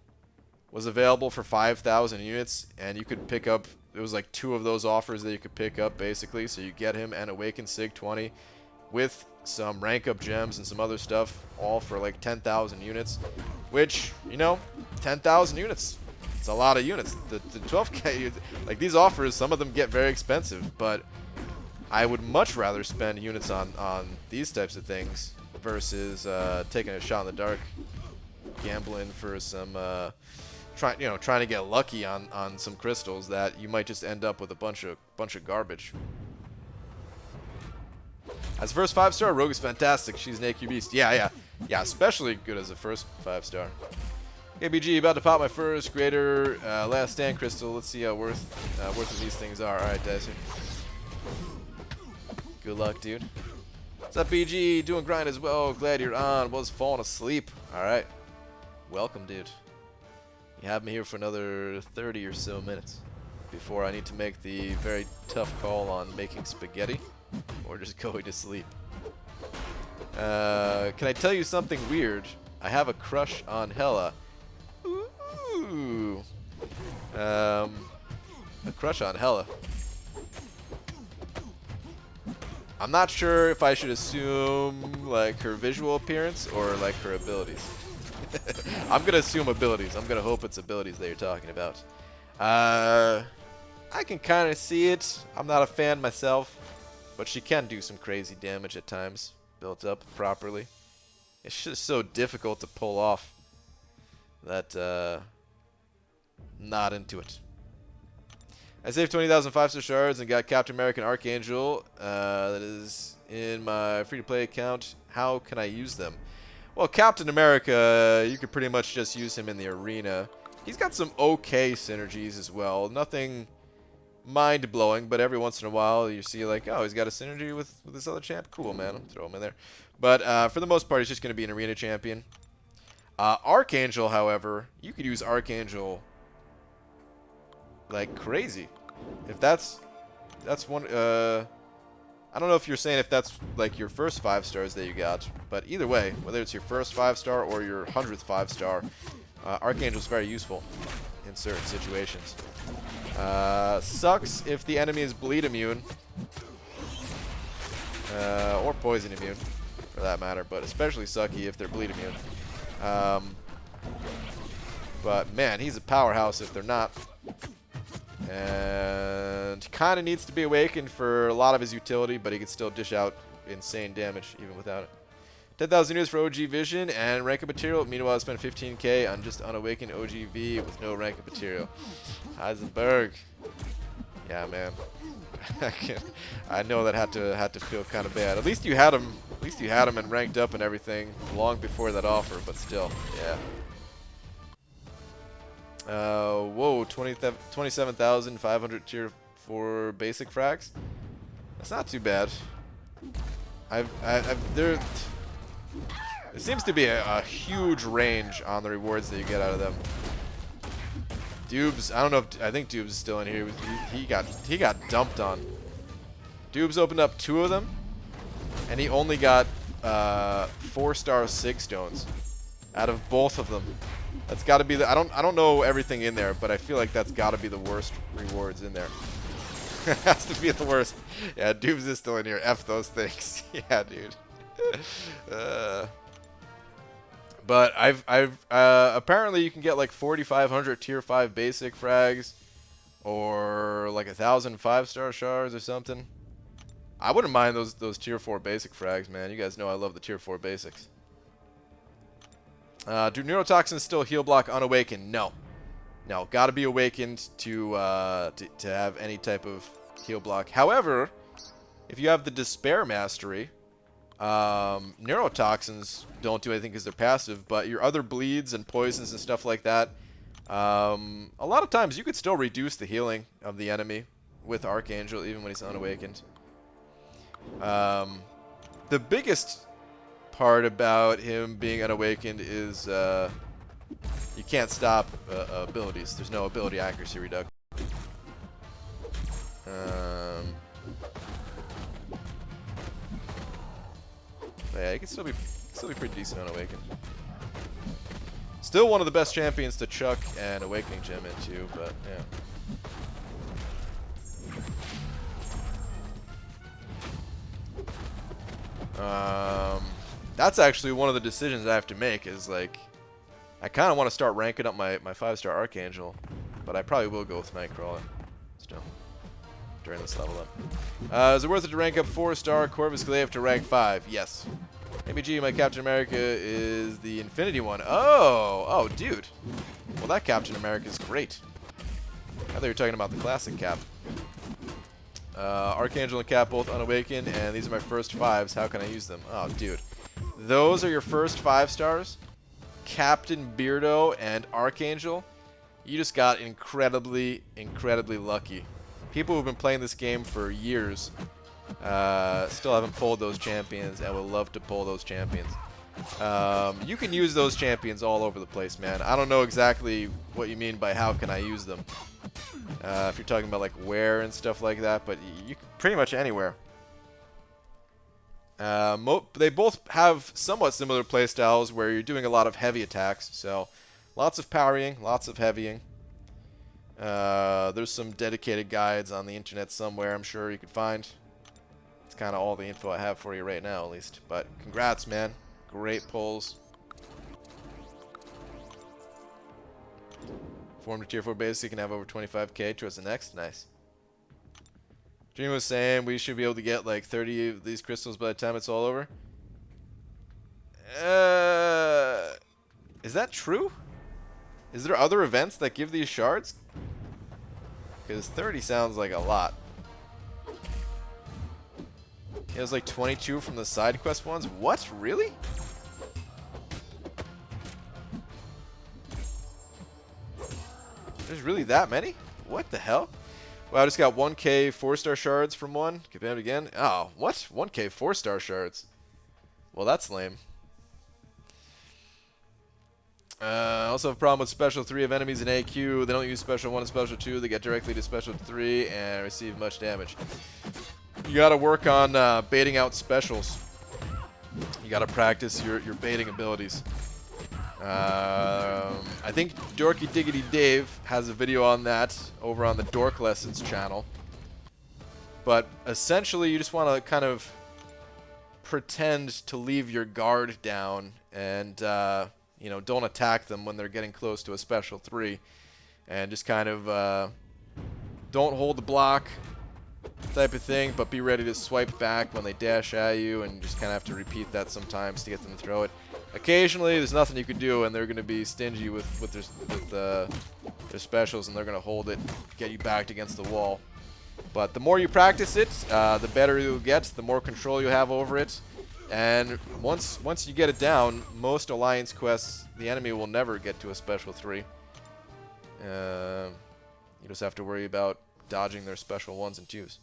was available for 5,000 units, and you could pick up, it was like 2 of those offers that you could pick up basically. So you get him and Awaken Sig 20 with some rank up gems and some other stuff, all for like 10,000 units, which, you know, 10,000 units, it's a lot of units. The 12K, like these offers, some of them get very expensive, but I would much rather spend units on these types of things versus taking a shot in the dark, gambling for some trying to get lucky on some crystals that you might just end up with a bunch of garbage. As first 5-star, Rogue is fantastic. She's an AQ beast. Yeah, especially good as a first 5-star. KBG, about to pop my first greater last stand crystal. Let's see how worth these things are. All right, Dicer. Good luck, dude. What's up, BG? Doing grind as well. Glad you're on. Was falling asleep. All right. Welcome, dude. You have me here for another 30 or so minutes before I need to make the very tough call on making spaghetti or just going to sleep. Can I tell you something weird? I have a crush on Hela. Ooh. A crush on Hela. I'm not sure if I should assume like her visual appearance or like her abilities. I'm gonna assume abilities. I'm gonna hope it's abilities that you're talking about. I can kind of see it. I'm not a fan myself, but she can do some crazy damage at times, built up properly. It's just so difficult to pull off that not into it. I saved 20,000 5-star shards and got Captain America and Archangel. That is in my free-to-play account. How can I use them? Well, Captain America, you could pretty much just use him in the arena. He's got some okay synergies as well. Nothing mind-blowing, but every once in a while you see like, oh, he's got a synergy with this other champ. Cool, man. I'll throw him in there. But for the most part, he's just going to be an arena champion. Archangel, however, you could use Archangel like crazy. If that's one... I don't know if you're saying if that's like your first 5 stars that you got, but either way, whether it's your first 5-star or your 100th 5-star, Archangel's very useful in certain situations. Sucks if the enemy is bleed immune, or poison immune, for that matter, but especially sucky if they're bleed immune. But man, he's a powerhouse if they're not. And kind of needs to be awakened for a lot of his utility, but he can still dish out insane damage even without it. 10,000 units for OG Vision and rank up material. Meanwhile, I spent 15k on just unawakened OGV with no rank up material. Heisenberg. Yeah, man. I know that had to feel kind of bad. At least you had him. At least you had him and ranked up and everything long before that offer, but still, yeah. Whoa, 27,500 tier 4 basic frags. That's not too bad. There seems to be a huge range on the rewards that you get out of them. Dubes, I don't know if, I think Dubes is still in here. He got dumped on. Dubes opened up 2 of them, and he only got 4-star Sig stones out of both of them. That's got to be the. I don't know everything in there, but I feel like that's got to be the worst rewards in there. Has to be the worst. Yeah, Doobs is still in here. F those things. Yeah, dude. But I've apparently you can get like 4,500 tier 5 basic frags, or like 1,000 5-star shards or something. I wouldn't mind those tier 4 basic frags, man. You guys know I love the tier 4 basics. Do neurotoxins still heal block unawakened? No. No, gotta be awakened to have any type of heal block. However, if you have the Despair Mastery, neurotoxins don't do anything because they're passive, but your other bleeds and poisons and stuff like that, a lot of times you could still reduce the healing of the enemy with Archangel even when he's unawakened. The biggest part about him being unawakened is you can't stop abilities. There's no ability accuracy reduction. Yeah, he can still be pretty decent unawakened. Still one of the best champions to chuck an awakening gem into, but yeah. That's actually one of the decisions I have to make. Is like, I kind of want to start ranking up my 5-star Archangel, but I probably will go with Nightcrawler still during this level up. Is it worth it to rank up 4-star Corvus Glaive to rank 5? Yes. ABG, my Captain America is the Infinity one. Oh, dude. Well, that Captain America is great. I thought you were talking about the classic Cap. Archangel and Cap both unawakened, and these are my first 5s. How can I use them? Oh, dude. Those are your first 5 stars? Captain Beardo and Archangel? You just got incredibly, incredibly lucky. People who've been playing this game for years still haven't pulled those champions and would love to pull those champions. You can use those champions all over the place, man. I don't know exactly what you mean by how can I use them. If you're talking about like where and stuff like that, but you can pretty much anywhere. They both have somewhat similar playstyles where you're doing a lot of heavy attacks, so lots of parrying, lots of heavying. There's some dedicated guides on the internet somewhere I'm sure you could find. It's kind of all the info I have for you right now, at least. But congrats, man. Great pulls. Form to tier 4 base, you can have over 25k towards the next. Nice. Dream was saying we should be able to get like 30 of these crystals by the time it's all over. Is that true? Is there other events that give these shards? Because 30 sounds like a lot. It was like 22 from the side quest ones. What? Really? There's really that many? What the hell? Wow, I just got 1k 4-star shards from one. Confirmed again. Oh, what? 1k 4-star shards. Well, that's lame. Also have a problem with Special 3 of enemies in AQ. They don't use Special 1 and Special 2. They get directly to Special 3 and receive much damage. You gotta work on baiting out specials. You gotta practice your baiting abilities. I think Dorky Diggity Dave has a video on that over on the Dork Lessons channel. But essentially, you just want to kind of pretend to leave your guard down and, you know, don't attack them when they're getting close to a Special 3. And just kind of don't hold the block type of thing, but be ready to swipe back when they dash at you, and just kind of have to repeat that sometimes to get them to throw it. Occasionally, there's nothing you can do, and they're going to be stingy with their specials, and they're going to hold it, get you backed against the wall. But the more you practice it, the better you'll get, the more control you have over it. And once you get it down, most Alliance quests, the enemy will never get to a Special 3. You just have to worry about dodging their Special 1s and 2s.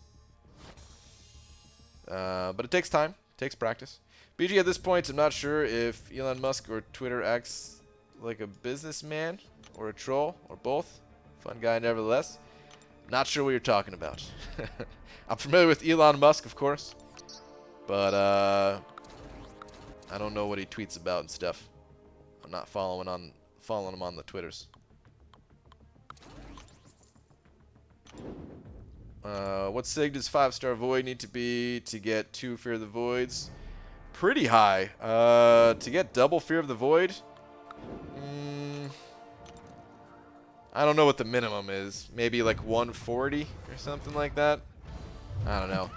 But it takes time, it takes practice. BG, at this point, I'm not sure if Elon Musk or Twitter acts like a businessman or a troll or both. Fun guy nevertheless. Not sure what you're talking about. I'm familiar with Elon Musk, of course, but I don't know what he tweets about and stuff. I'm not following following him on the Twitters. What sig does 5-star Void need to be to get 2 Fear of the Voids? Pretty high. To get double Fear of the Void? I don't know what the minimum is. Maybe like 140 or something like that. I don't know.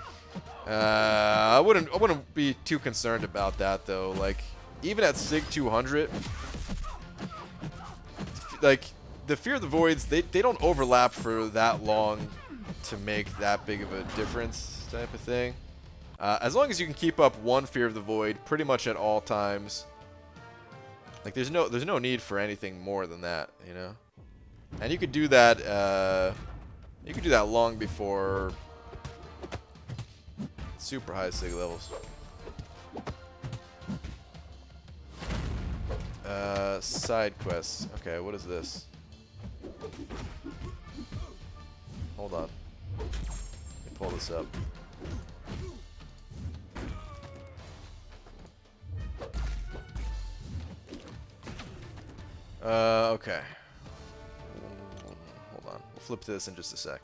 I wouldn't be too concerned about that though. Like even at Sig 200, like the Fear of the Voids, they don't overlap for that long to make that big of a difference type of thing. As long as you can keep up 1 Fear of the Void pretty much at all times. Like there's no need for anything more than that, you know. And you could do that long before super high Sig levels. Side quests. Okay, what is this? Hold on. Let me pull this up. Okay. Hold on. We'll flip to this in just a sec.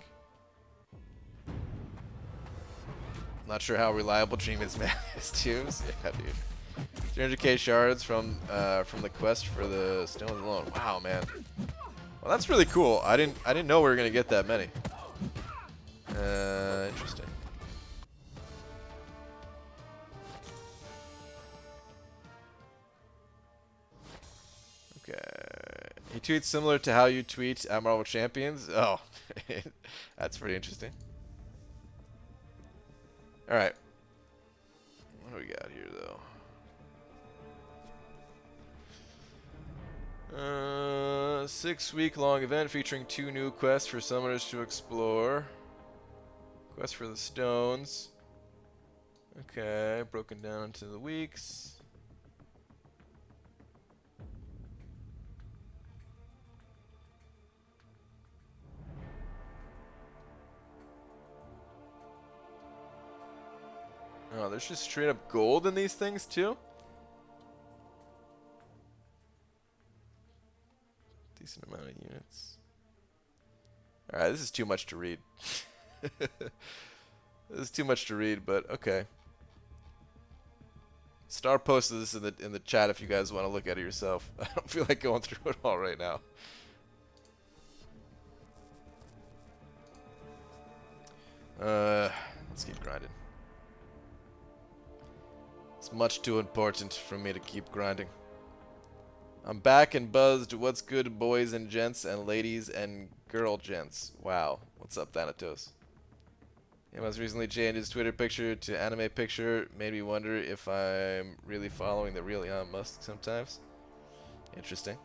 Not sure how reliable Dream's man is too. Yeah, dude. 300k shards from the quest for the stones alone. Wow, man. Well, that's really cool. I didn't know we were gonna get that many. Interesting. Okay. He tweets similar to how you tweet at Marvel Champions. Oh, that's pretty interesting. All right. What do we got here, though? 6-week-long event featuring 2 new quests for summoners to explore. Quest for the stones. Okay, broken down into the weeks. Oh, there's just straight up gold in these things too? Decent amount of units. Alright, this is too much to read. This is too much to read, but okay. Star posted this in the chat if you guys want to look at it yourself. I don't feel like going through it all right now. Let's keep grinding. It's much too important for me to keep grinding. I'm back and buzzed. What's good, boys and gents and ladies and girl gents? Wow. What's up, Thanatos? He most recently changed his Twitter picture to anime picture. Made me wonder if I'm really following the real Elon Musk sometimes. Interesting.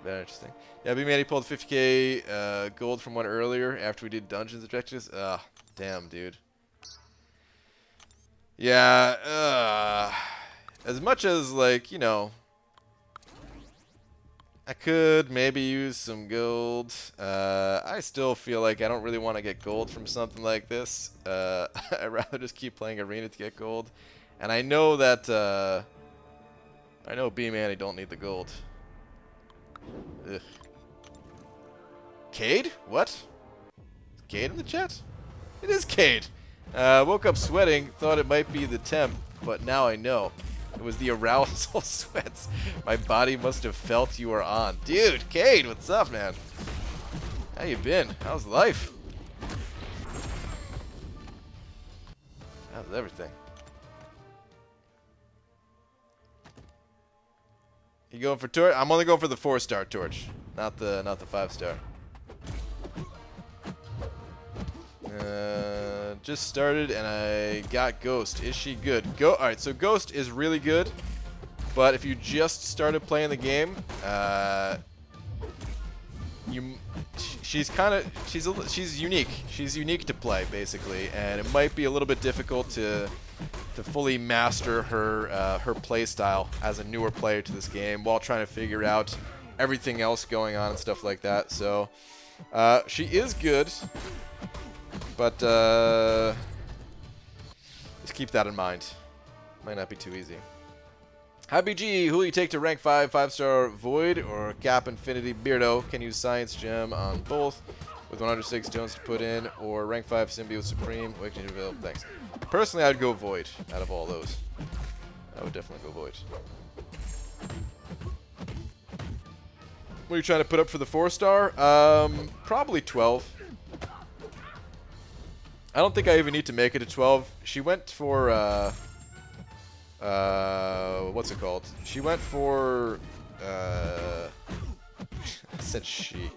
Very interesting. Yeah, B-Man, he pulled 50k gold from one earlier after we did dungeons objectives. Ugh, damn, dude. Yeah, as much as, like, you know, I could maybe use some gold. I still feel like I don't really want to get gold from something like this. I'd rather just keep playing Arena to get gold. And I know that, I know B-Man, he don't need the gold. Ugh. Cade? What? Is Cade in the chat? It is Cade. Woke up sweating, thought it might be the temp, but now I know. It was the arousal sweats. My body must have felt you were on. Dude, Cade, what's up, man? How you been? How's life? How's everything? You going for torch? I'm only going for the 4-star torch, not the 5-star. Just started and I got Ghost. Is she good? Alright, so Ghost is really good, but if you just started playing the game, she's unique. She's unique to play basically, and it might be a little bit difficult to fully master her play style as a newer player to this game while trying to figure out everything else going on and stuff like that. So she is good. But, just keep that in mind. Might not be too easy. Hi BG, who will you take to rank 5, 5-star Void or Cap Infinity Beardo? Can use Science Gem on both with 106 stones to put in, or rank 5 Symbiote Supreme, Awakening Available. Thanks. Personally, I'd go Void out of all those. I would definitely go Void. What are you trying to put up for the 4-star? Probably 12. I don't think I even need to make it a 12. She went for, what's it called? She went for, I said she.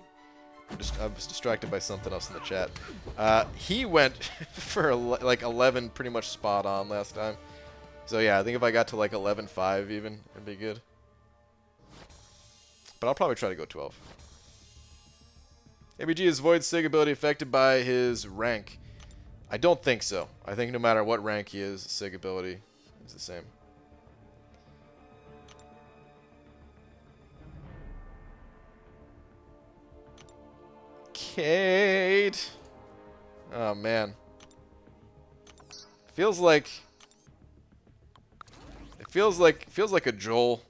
I was distracted by something else in the chat. He went for like 11 pretty much spot on last time. So yeah, I think if I got to like 11.5 even, it'd be good. But I'll probably try to go 12. ABG, is Void's Sig ability affected by his rank? I don't think so. I think no matter what rank he is, Sig ability is the same. Kate! Oh, man. Feels like a Joel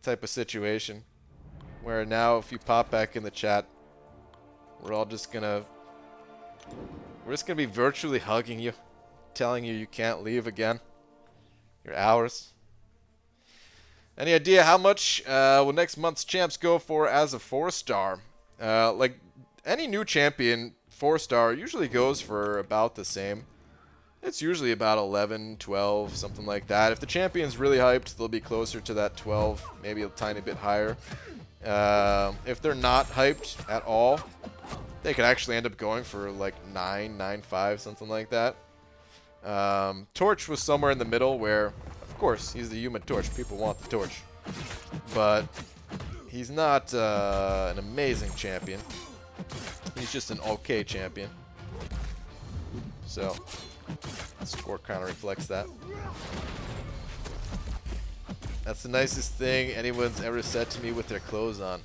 type of situation where now if you pop back in the chat, we're just gonna be virtually hugging you, telling you can't leave again. You're ours. Any idea how much will next month's champs go for as a 4-star? Like any new champion 4-star usually goes for about the same. It's usually about 11, 12, something like that. If the champion's really hyped, they'll be closer to that 12, maybe a tiny bit higher. If they're not hyped at all, they could actually end up going for like 9, 9.5, something like that. Torch was somewhere in the middle where, of course, he's the human torch. People want the torch. But he's not an amazing champion. He's just an okay champion. So, the score kind of reflects that. That's the nicest thing anyone's ever said to me with their clothes on.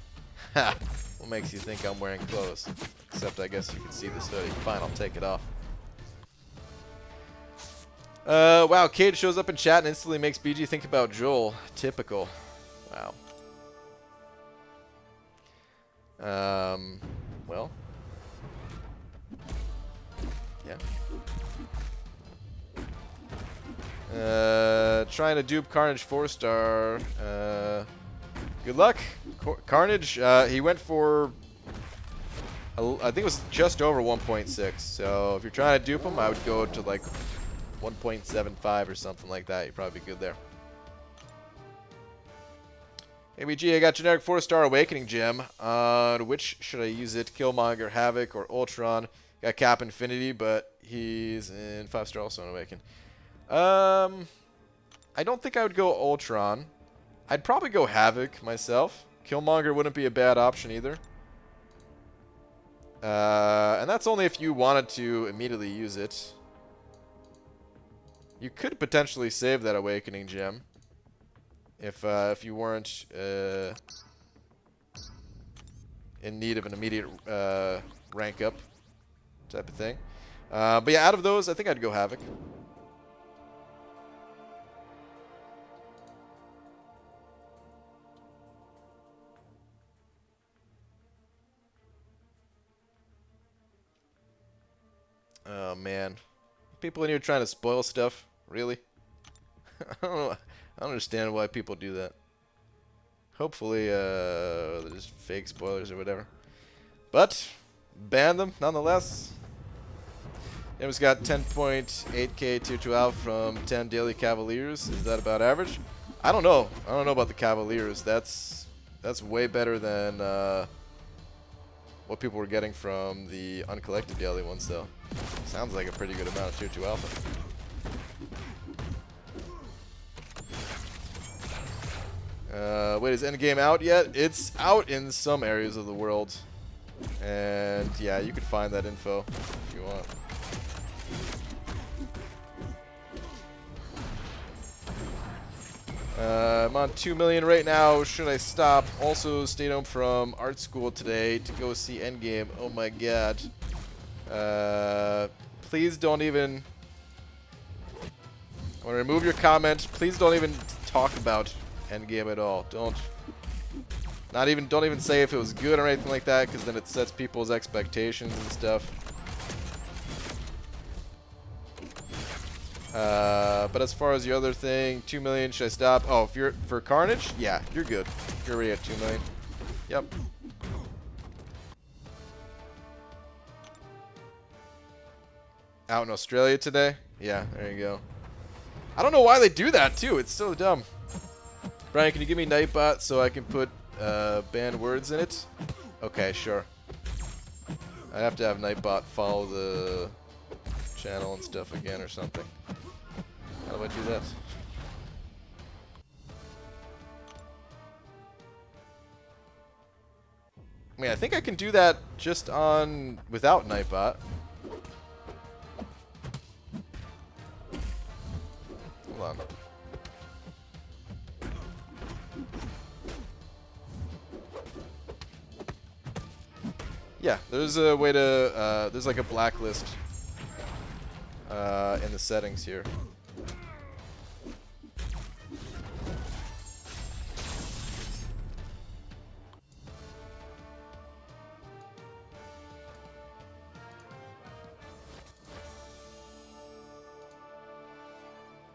Ha! What makes you think I'm wearing clothes? Except I guess you can see this hoodie. Fine, I'll take it off. Wow, Cade shows up in chat and instantly makes BG think about Joel. Typical. Wow. Well. Yeah. Trying to dupe Carnage 4-star. Good luck. Carnage, he went for, I think it was just over 1.6. So if you're trying to dupe him, I would go to like 1.75 or something like that. You'd probably be good there. ABG, I got generic 4-star Awakening Gem. Which should I use it? Killmonger, Havoc, or Ultron? Got Cap Infinity, but he's in 5-star also on Awaken. I don't think I would go Ultron. I'd probably go Havoc myself. Killmonger wouldn't be a bad option either. And that's only if you wanted to immediately use it. You could potentially save that Awakening Gem if you weren't in need of an immediate rank up type of thing. But yeah, out of those, I think I'd go Havoc. Oh man, people in here trying to spoil stuff. Really? I don't know. I don't understand why people do that. Hopefully, they're just fake spoilers or whatever. But ban them nonetheless. It got 10.8k tier 2 out from 10 daily Cavaliers. Is that about average? I don't know. I don't know about the Cavaliers. That's way better than what people were getting from the Uncollected daily ones, though. Sounds like a pretty good amount of tier 2 alpha. Wait, is Endgame out yet? It's out in some areas of the world. And yeah, you can find that info if you want. I'm on 2 million right now. Should I stop? Also stayed home from art school today to go see Endgame. Oh my god. Please don't even I want to remove your comment. Please don't even talk about Endgame at all. Don't even say if it was good or anything like that, because then it sets people's expectations and stuff. But as far as the other thing, 2 million, should I stop? Oh, if you're for Carnage, yeah, you're good. If you're already at 2 million. Yep. Out in Australia today? Yeah, there you go. I don't know why they do that too. It's so dumb. Brian, can you give me Nightbot so I can put banned words in it? Okay, sure. I have to have Nightbot follow the channel and stuff again or something. How do I do that? I mean, I think I can do that just on without Nightbot. Hold on. Yeah, there's a way to, there's like a blacklist in the settings here.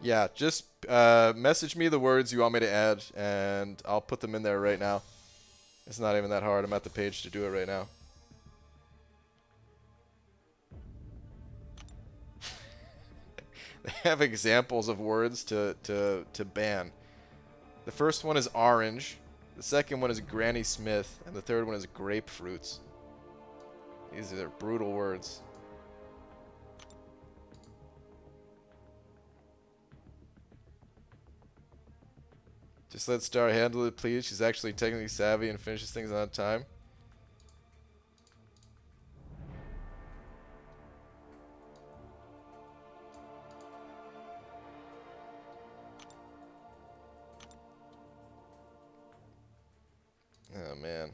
Yeah, just message me the words you want me to add, and I'll put them in there right now. It's not even that hard. I'm at the page to do it right now. They have examples of words to ban. The first one is orange, the second one is Granny Smith, and the third one is grapefruits. These are brutal words. Just let Star handle it, please. She's actually technically savvy and finishes things on time. Oh, man.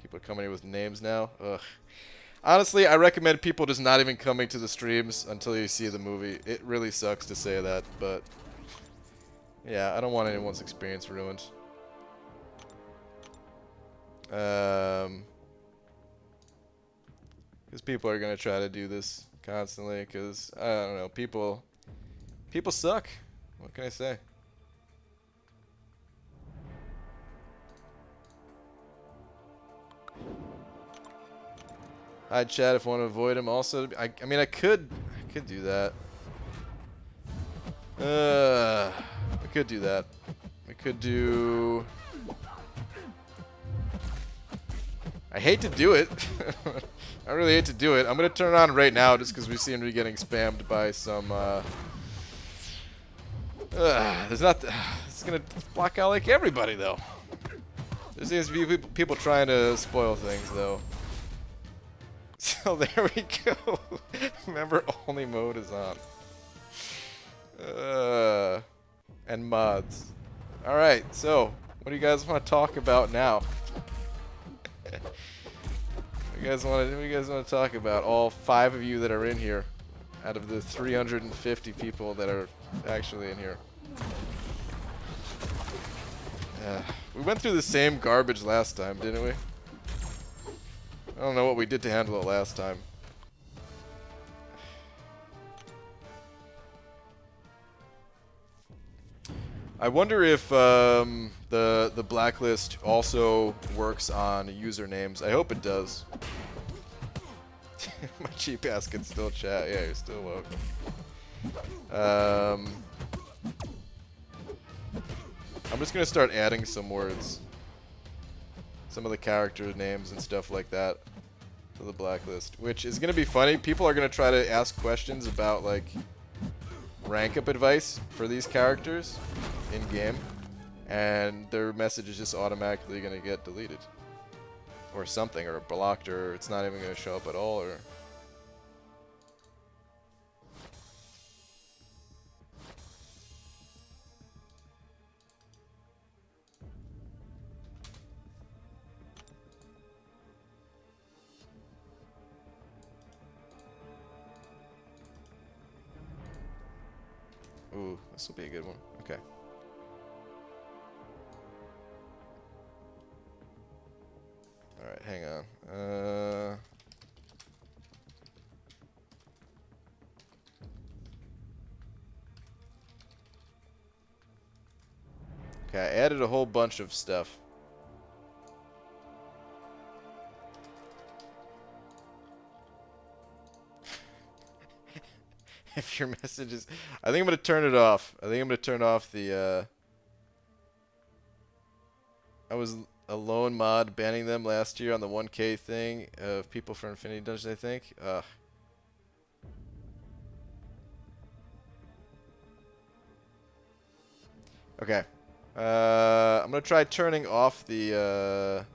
People are coming here with names now. Ugh. Honestly, I recommend people just not even coming to the streams until you see the movie. It really sucks to say that, but yeah, I don't want anyone's experience ruined. Because people are gonna try to do this constantly. Because I don't know, people suck. What can I say? Hi, chat. If I want to avoid him, also, I mean, I could do that. We could do that. We could do. I hate to do it. I really hate to do it. I'm gonna turn it on right now just because we seem to be getting spammed by some. There's not. It's gonna block out like everybody though. There seems to be people trying to spoil things though. So there we go. Remember, only mode is on. And mods. All right. So, what do you guys want to talk about now? What do you guys want to talk about? All 5 of you that are in here, out of the 350 people that are actually in here. We went through the same garbage last time, didn't we? I don't know what we did to handle it last time. I wonder if the blacklist also works on usernames. I hope it does. My cheap ass can still chat. Yeah, you're still welcome. I'm just gonna start adding some words, some of the character names and stuff like that, to the blacklist, which is gonna be funny. People are gonna try to ask questions about like rank up advice for these characters in game, and their message is just automatically gonna get deleted, or something, or blocked, or it's not even gonna show up at all, or. Ooh, this will be a good one. Okay. Alright, hang on. Okay, I added a whole bunch of stuff. If your message is... I think I'm going to turn it off. I think I'm going to turn off the... I was a lone mod banning them last year on the 1K thing of people for Infinity Dungeons, I think. Ugh. Okay. I'm going to try turning off the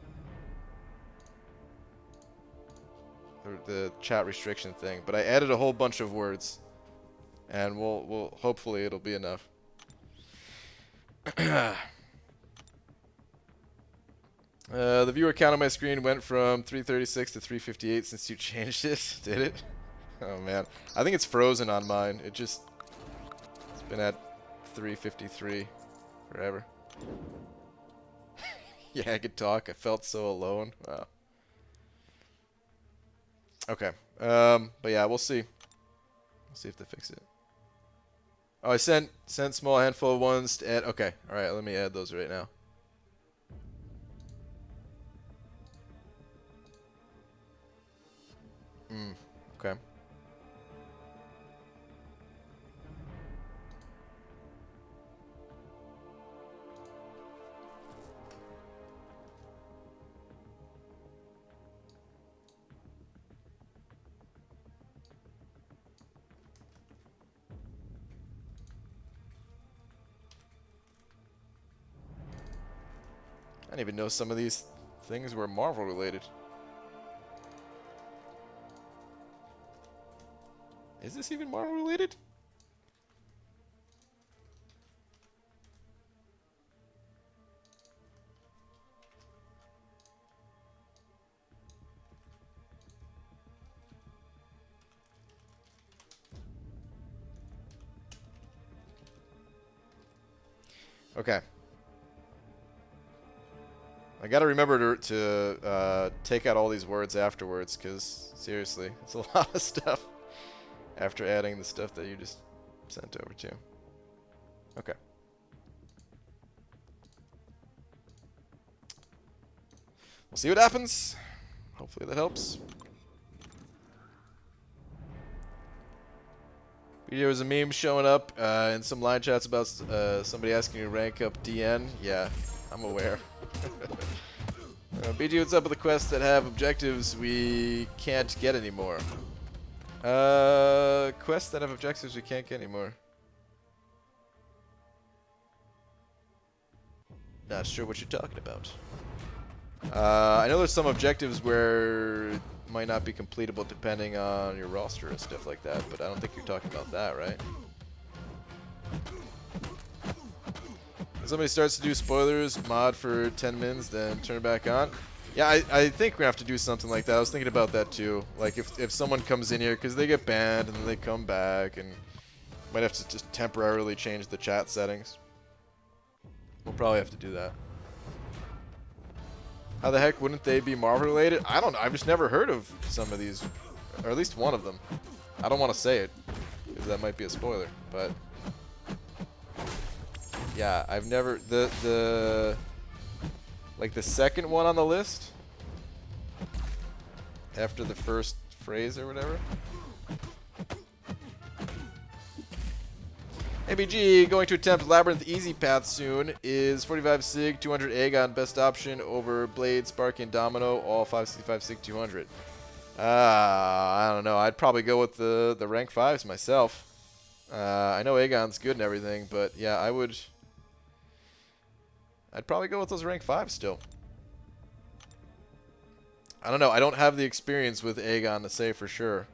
chat restriction thing, but I added a whole bunch of words. And we'll hopefully it'll be enough. The viewer count on my screen went from 336 to 358 since you changed it. Did it? Oh man, I think it's frozen on mine. It's been at 353 forever. Yeah, I could talk. I felt so alone. Wow. Okay. But yeah, we'll see. We'll see if they fix it. Oh, I sent small handful of ones to add. Okay, all right. Let me add those right now. Okay. I didn't even know some of these things were Marvel related. Is this even Marvel related? Okay. I gotta remember to take out all these words afterwards, because seriously, it's a lot of stuff after adding the stuff that you just sent over to. Okay. We'll see what happens. Hopefully that helps. There was a meme showing up in some line chats about somebody asking you to rank up DN. Yeah, I'm aware. BG, what's up with the quests that have objectives we can't get anymore? Quests that have objectives we can't get anymore. Not sure what you're talking about. I know there's some objectives where it might not be completable depending on your roster and stuff like that, but I don't think you're talking about that, right? When somebody starts to do spoilers, mod for 10 mins, then turn it back on. Yeah, I think we're gonna have to do something like that. I was thinking about that too. Like if someone comes in here, because they get banned and then they come back, and might have to just temporarily change the chat settings. We'll probably have to do that. How the heck wouldn't they be Marvel related? I don't know. I've just never heard of some of these, or at least one of them. I don't want to say it because that might be a spoiler, but yeah, I've never like the second one on the list after the first phrase or whatever. ABG going to attempt Labyrinth Easy Path soon. Is 45 Sig 200 Aegon best option over Blade, Sparky, and Domino, all 565 Sig 200? I don't know. I'd probably go with the rank 5s myself. I know Aegon's good and everything, but yeah, I'd probably go with those rank 5s still. I don't know. I don't have the experience with Aegon to say for sure.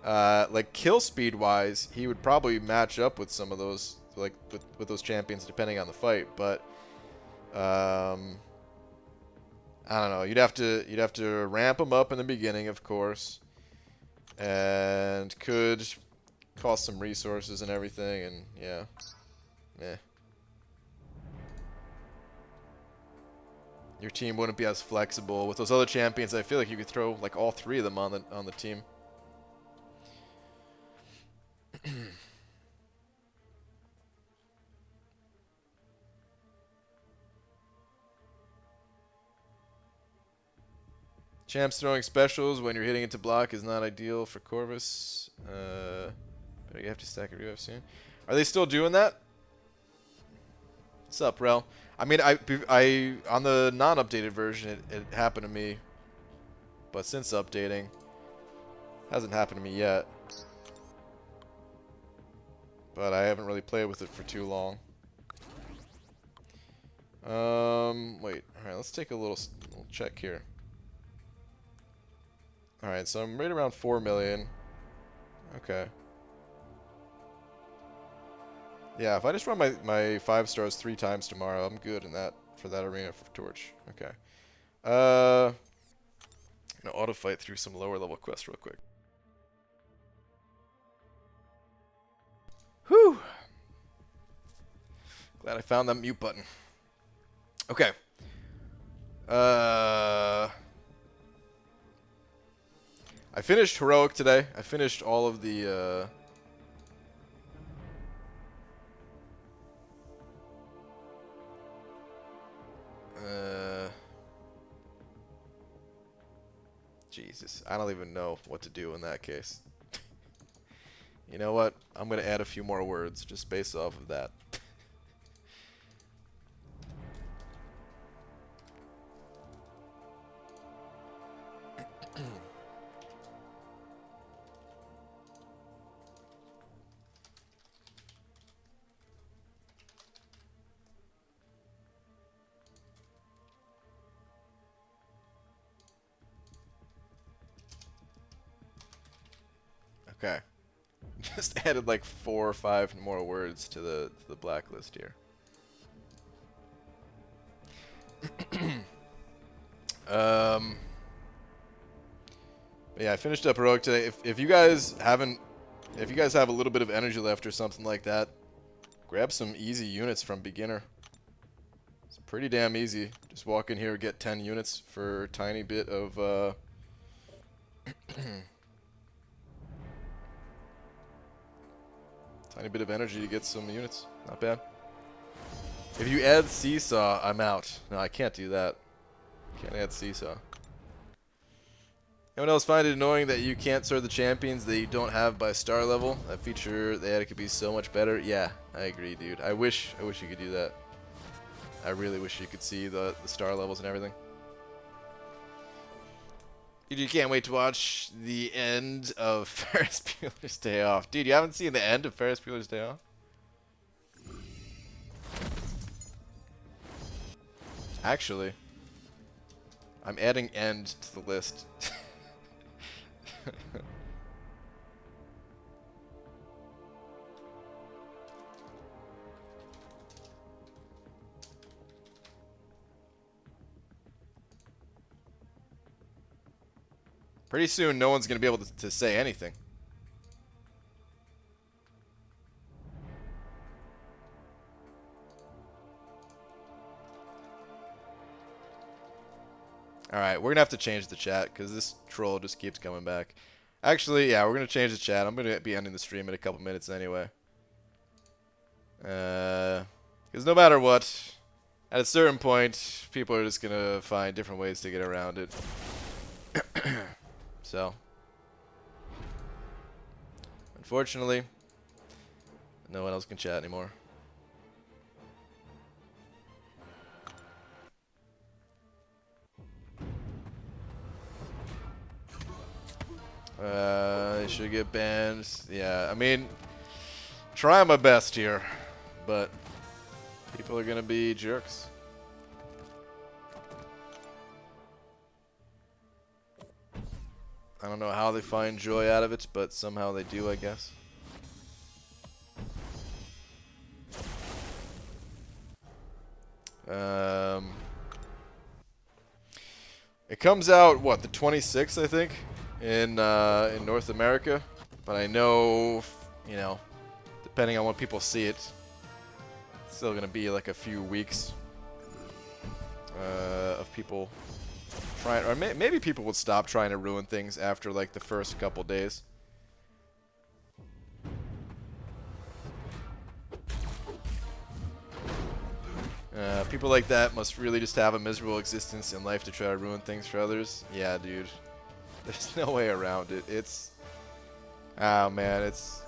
Like kill speed wise, he would probably match up with some of those, like with those champions depending on the fight. But I don't know. You'd have to ramp him up in the beginning, of course, and could Cost some resources and everything, and yeah. Meh. Your team wouldn't be as flexible. With those other champions, I feel like you could throw like all three of them on the team. Champs throwing specials when you're hitting into block is not ideal for Corvus. You have to stack a UFC. Are they still doing that? What's up, Rel? I mean, I on the non-updated version, it happened to me. But since updating, hasn't happened to me yet. But I haven't really played with it for too long. Wait. Alright, let's take a little check here. Alright, so I'm right around 4 million. Okay. Yeah, if I just run my 5 stars 3 times tomorrow, I'm good in that for that arena for Torch. Okay. I'm gonna auto fight through some lower level quests real quick. Whew. Glad I found that mute button. Okay. I finished Heroic today. I finished all of the Jesus, I don't even know what to do in that case. You know what? I'm going to add a few more words just based off of that. Okay. Just added like 4 or 5 more words to the blacklist here. Yeah, I finished up Heroic today. If you guys have a little bit of energy left or something like that, grab some easy units from beginner. It's pretty damn easy. Just walk in here, get 10 units for a tiny bit of tiny bit of energy to get some units. Not bad. If you add Seesaw, I'm out. No, I can't do that. Can't add Seesaw. Anyone else find it annoying that you can't sort the champions that you don't have by star level? That feature they added could be so much better. Yeah, I agree, dude. I wish you could do that. I really wish you could see the star levels and everything. Dude, you can't wait to watch the end of Ferris Bueller's Day Off. Dude, you haven't seen the end of Ferris Bueller's Day Off? Actually, I'm adding end to the list. Pretty soon, no one's going to be able to say anything. Alright, we're going to have to change the chat because this troll just keeps coming back. Actually, yeah, we're going to change the chat. I'm going to be ending the stream in a couple minutes anyway. Because no matter what, at a certain point, people are just going to find different ways to get around it. So, unfortunately, no one else can chat anymore. I should get banned. Yeah, I mean, trying my best here, but people are gonna be jerks. I don't know how they find joy out of it, but somehow they do, I guess. It comes out, what, the 26th, I think, in North America. But I know, you know, depending on when people see it, it's still gonna be like a few weeks of people trying, or maybe people would stop trying to ruin things after like the first couple days. People like that must really just have a miserable existence in life to try to ruin things for others. Yeah, dude. There's no way around it. It's... Oh, man, it's...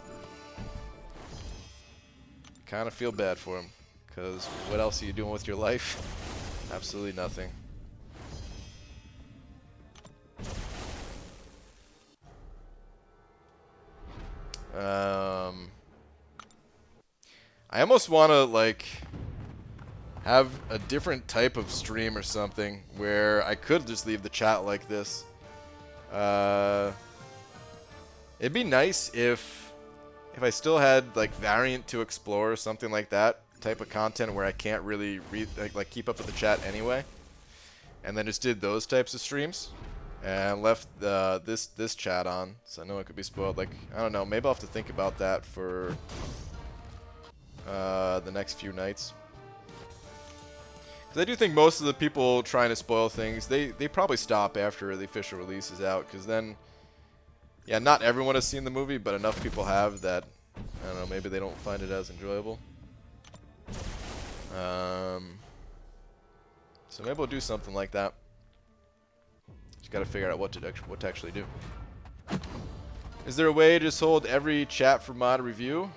Kind of feel bad for him. Because what else are you doing with your life? Absolutely nothing. I almost want to, like... have a different type of stream or something where I could just leave the chat like this. It'd be nice if I still had like variant to explore or something like that type of content where I can't really read like keep up with the chat anyway, and then just did those types of streams and left this chat on, so I know it could be spoiled. Like, I don't know, maybe I'll have to think about that for the next few nights. Because I do think most of the people trying to spoil things, they probably stop after the official release is out. Because then, yeah, not everyone has seen the movie, but enough people have that, I don't know, maybe they don't find it as enjoyable. So maybe we'll do something like that. Just got to figure out what to actually do. Is there a way to just hold every chat for mod review?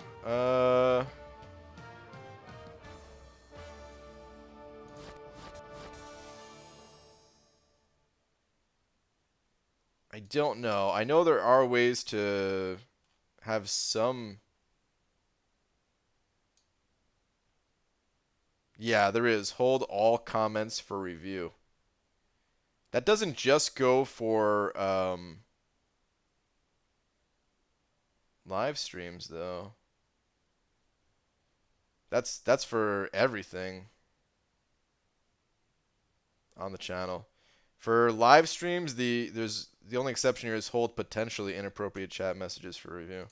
I don't know. I know there are ways to have some... Yeah, there is. Hold all comments for review. That doesn't just go for live streams, though. That's for everything on the channel. For live streams, the only exception here is hold potentially inappropriate chat messages for review.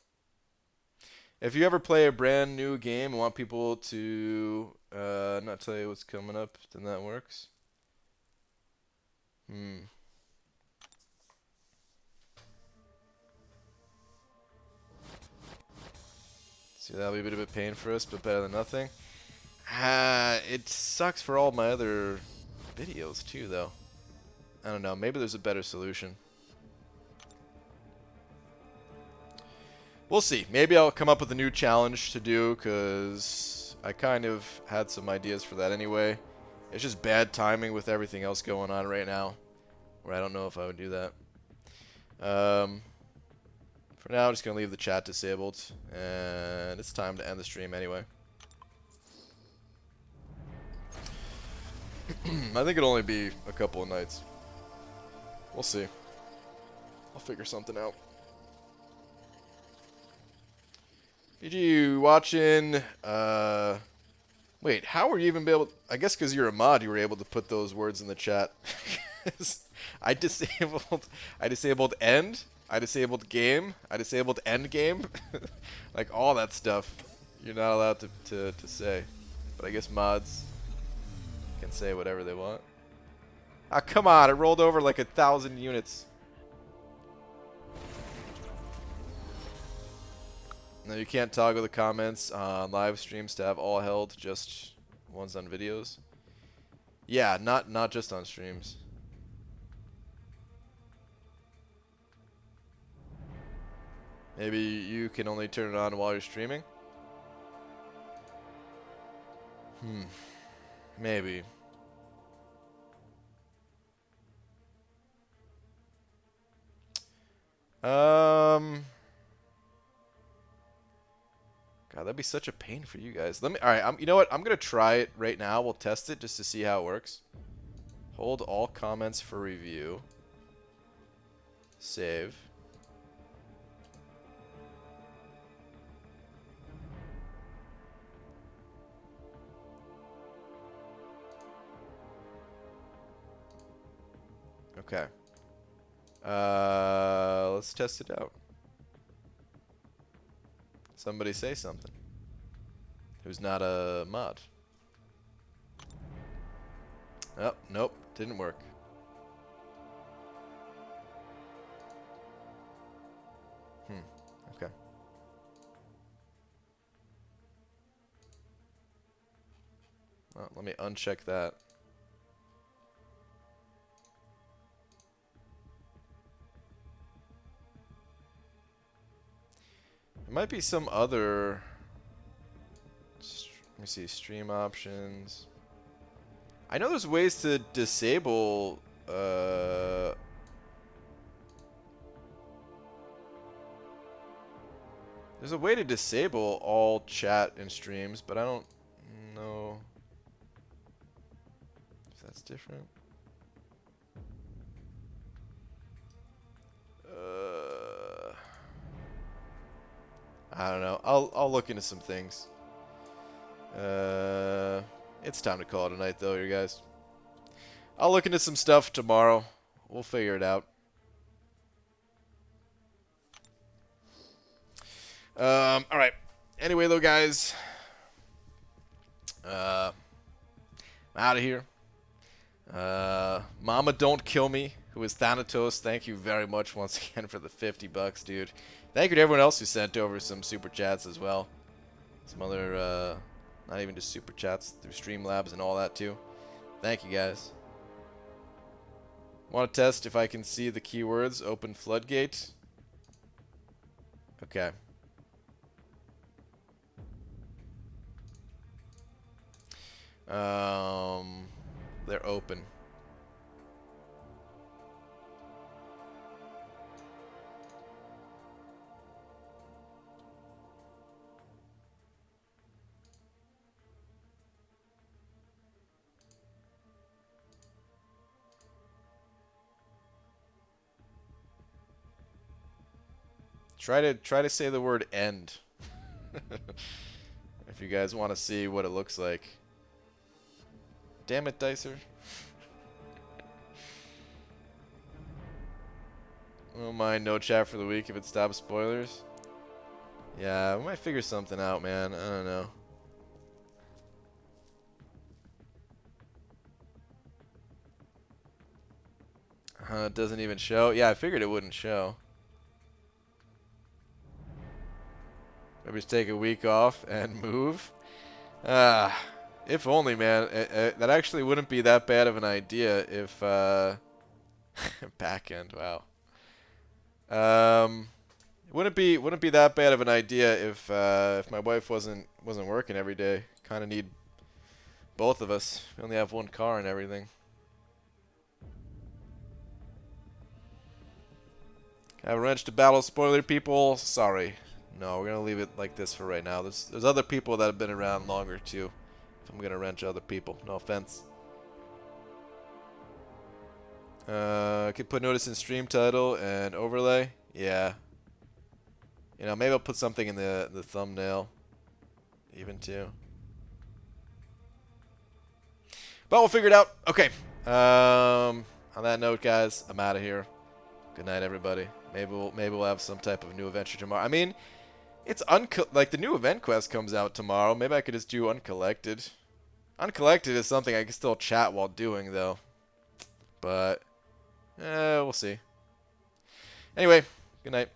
If you ever play a brand new game and want people to not tell you what's coming up, then that works. See, that'll be a bit of a pain for us, but better than nothing. It sucks for all my other videos too, though. I don't know. Maybe there's a better solution. We'll see. Maybe I'll come up with a new challenge to do, because I kind of had some ideas for that anyway. It's just bad timing with everything else going on right now, where I don't know if I would do that. For now, I'm just going to leave the chat disabled, and it's time to end the stream anyway. I think it'll only be a couple of nights. We'll see. I'll figure something out. BG, watching, wait, how were you even able... I guess because you're a mod, you were able to put those words in the chat. I disabled end, I disabled game, I disabled end game. Like, all that stuff you're not allowed to say. But I guess mods can say whatever they want. Ah, come on, it rolled over like 1,000 units. No, you can't toggle the comments on live streams to have all held, just ones on videos. Yeah, not just on streams. Maybe you can only turn it on while you're streaming? Maybe. God, that'd be such a pain for you guys. All right, you know what? I'm gonna try it right now. We'll test it just to see how it works. Hold all comments for review. Save. Okay. Let's test it out. Somebody say something. Who's not a mod? Oh, nope. Didn't work. Okay. Well, let me uncheck that. There might be some other... Let me see, stream options. I know there's ways to disable... There's a way to disable all chat in streams, but I don't know if that's different. I don't know. I'll look into some things. It's time to call it a night, though, you guys. I'll look into some stuff tomorrow. We'll figure it out. All right. Anyway, though, guys, I'm out of here. Mama, don't kill me. Who is Thanatos? Thank you very much once again for the $50, dude. Thank you to everyone else who sent over some super chats as well. Some other, not even just super chats through Streamlabs and all that too. Thank you guys. Want to test if I can see the keywords open floodgate? Okay. They're open. Try to say the word end. If you guys want to see what it looks like. Damn it, Dicer. Don't mind no chat for the week if it stops spoilers. Yeah, we might figure something out, man. I don't know. It doesn't even show. Yeah, I figured it wouldn't show. Maybe just take a week off and move. If only, man. That actually wouldn't be that bad of an idea if back end. Wow. Wouldn't be that bad of an idea if my wife wasn't working every day. Kind of need both of us. We only have one car and everything. Have a wrench to battle spoiler people. Sorry. No, we're gonna leave it like this for right now. There's other people that have been around longer too. If I'm gonna wrench other people, no offense. Could put notice in stream title and overlay. Yeah. You know, maybe I'll put something in the thumbnail, even too. But we'll figure it out. Okay. On that note, guys, I'm out of here. Good night, everybody. Maybe we'll have some type of new adventure tomorrow. I mean, it's like the new event quest comes out tomorrow. Maybe I could just do Uncollected. Uncollected is something I can still chat while doing, though. But we'll see. Anyway, good night.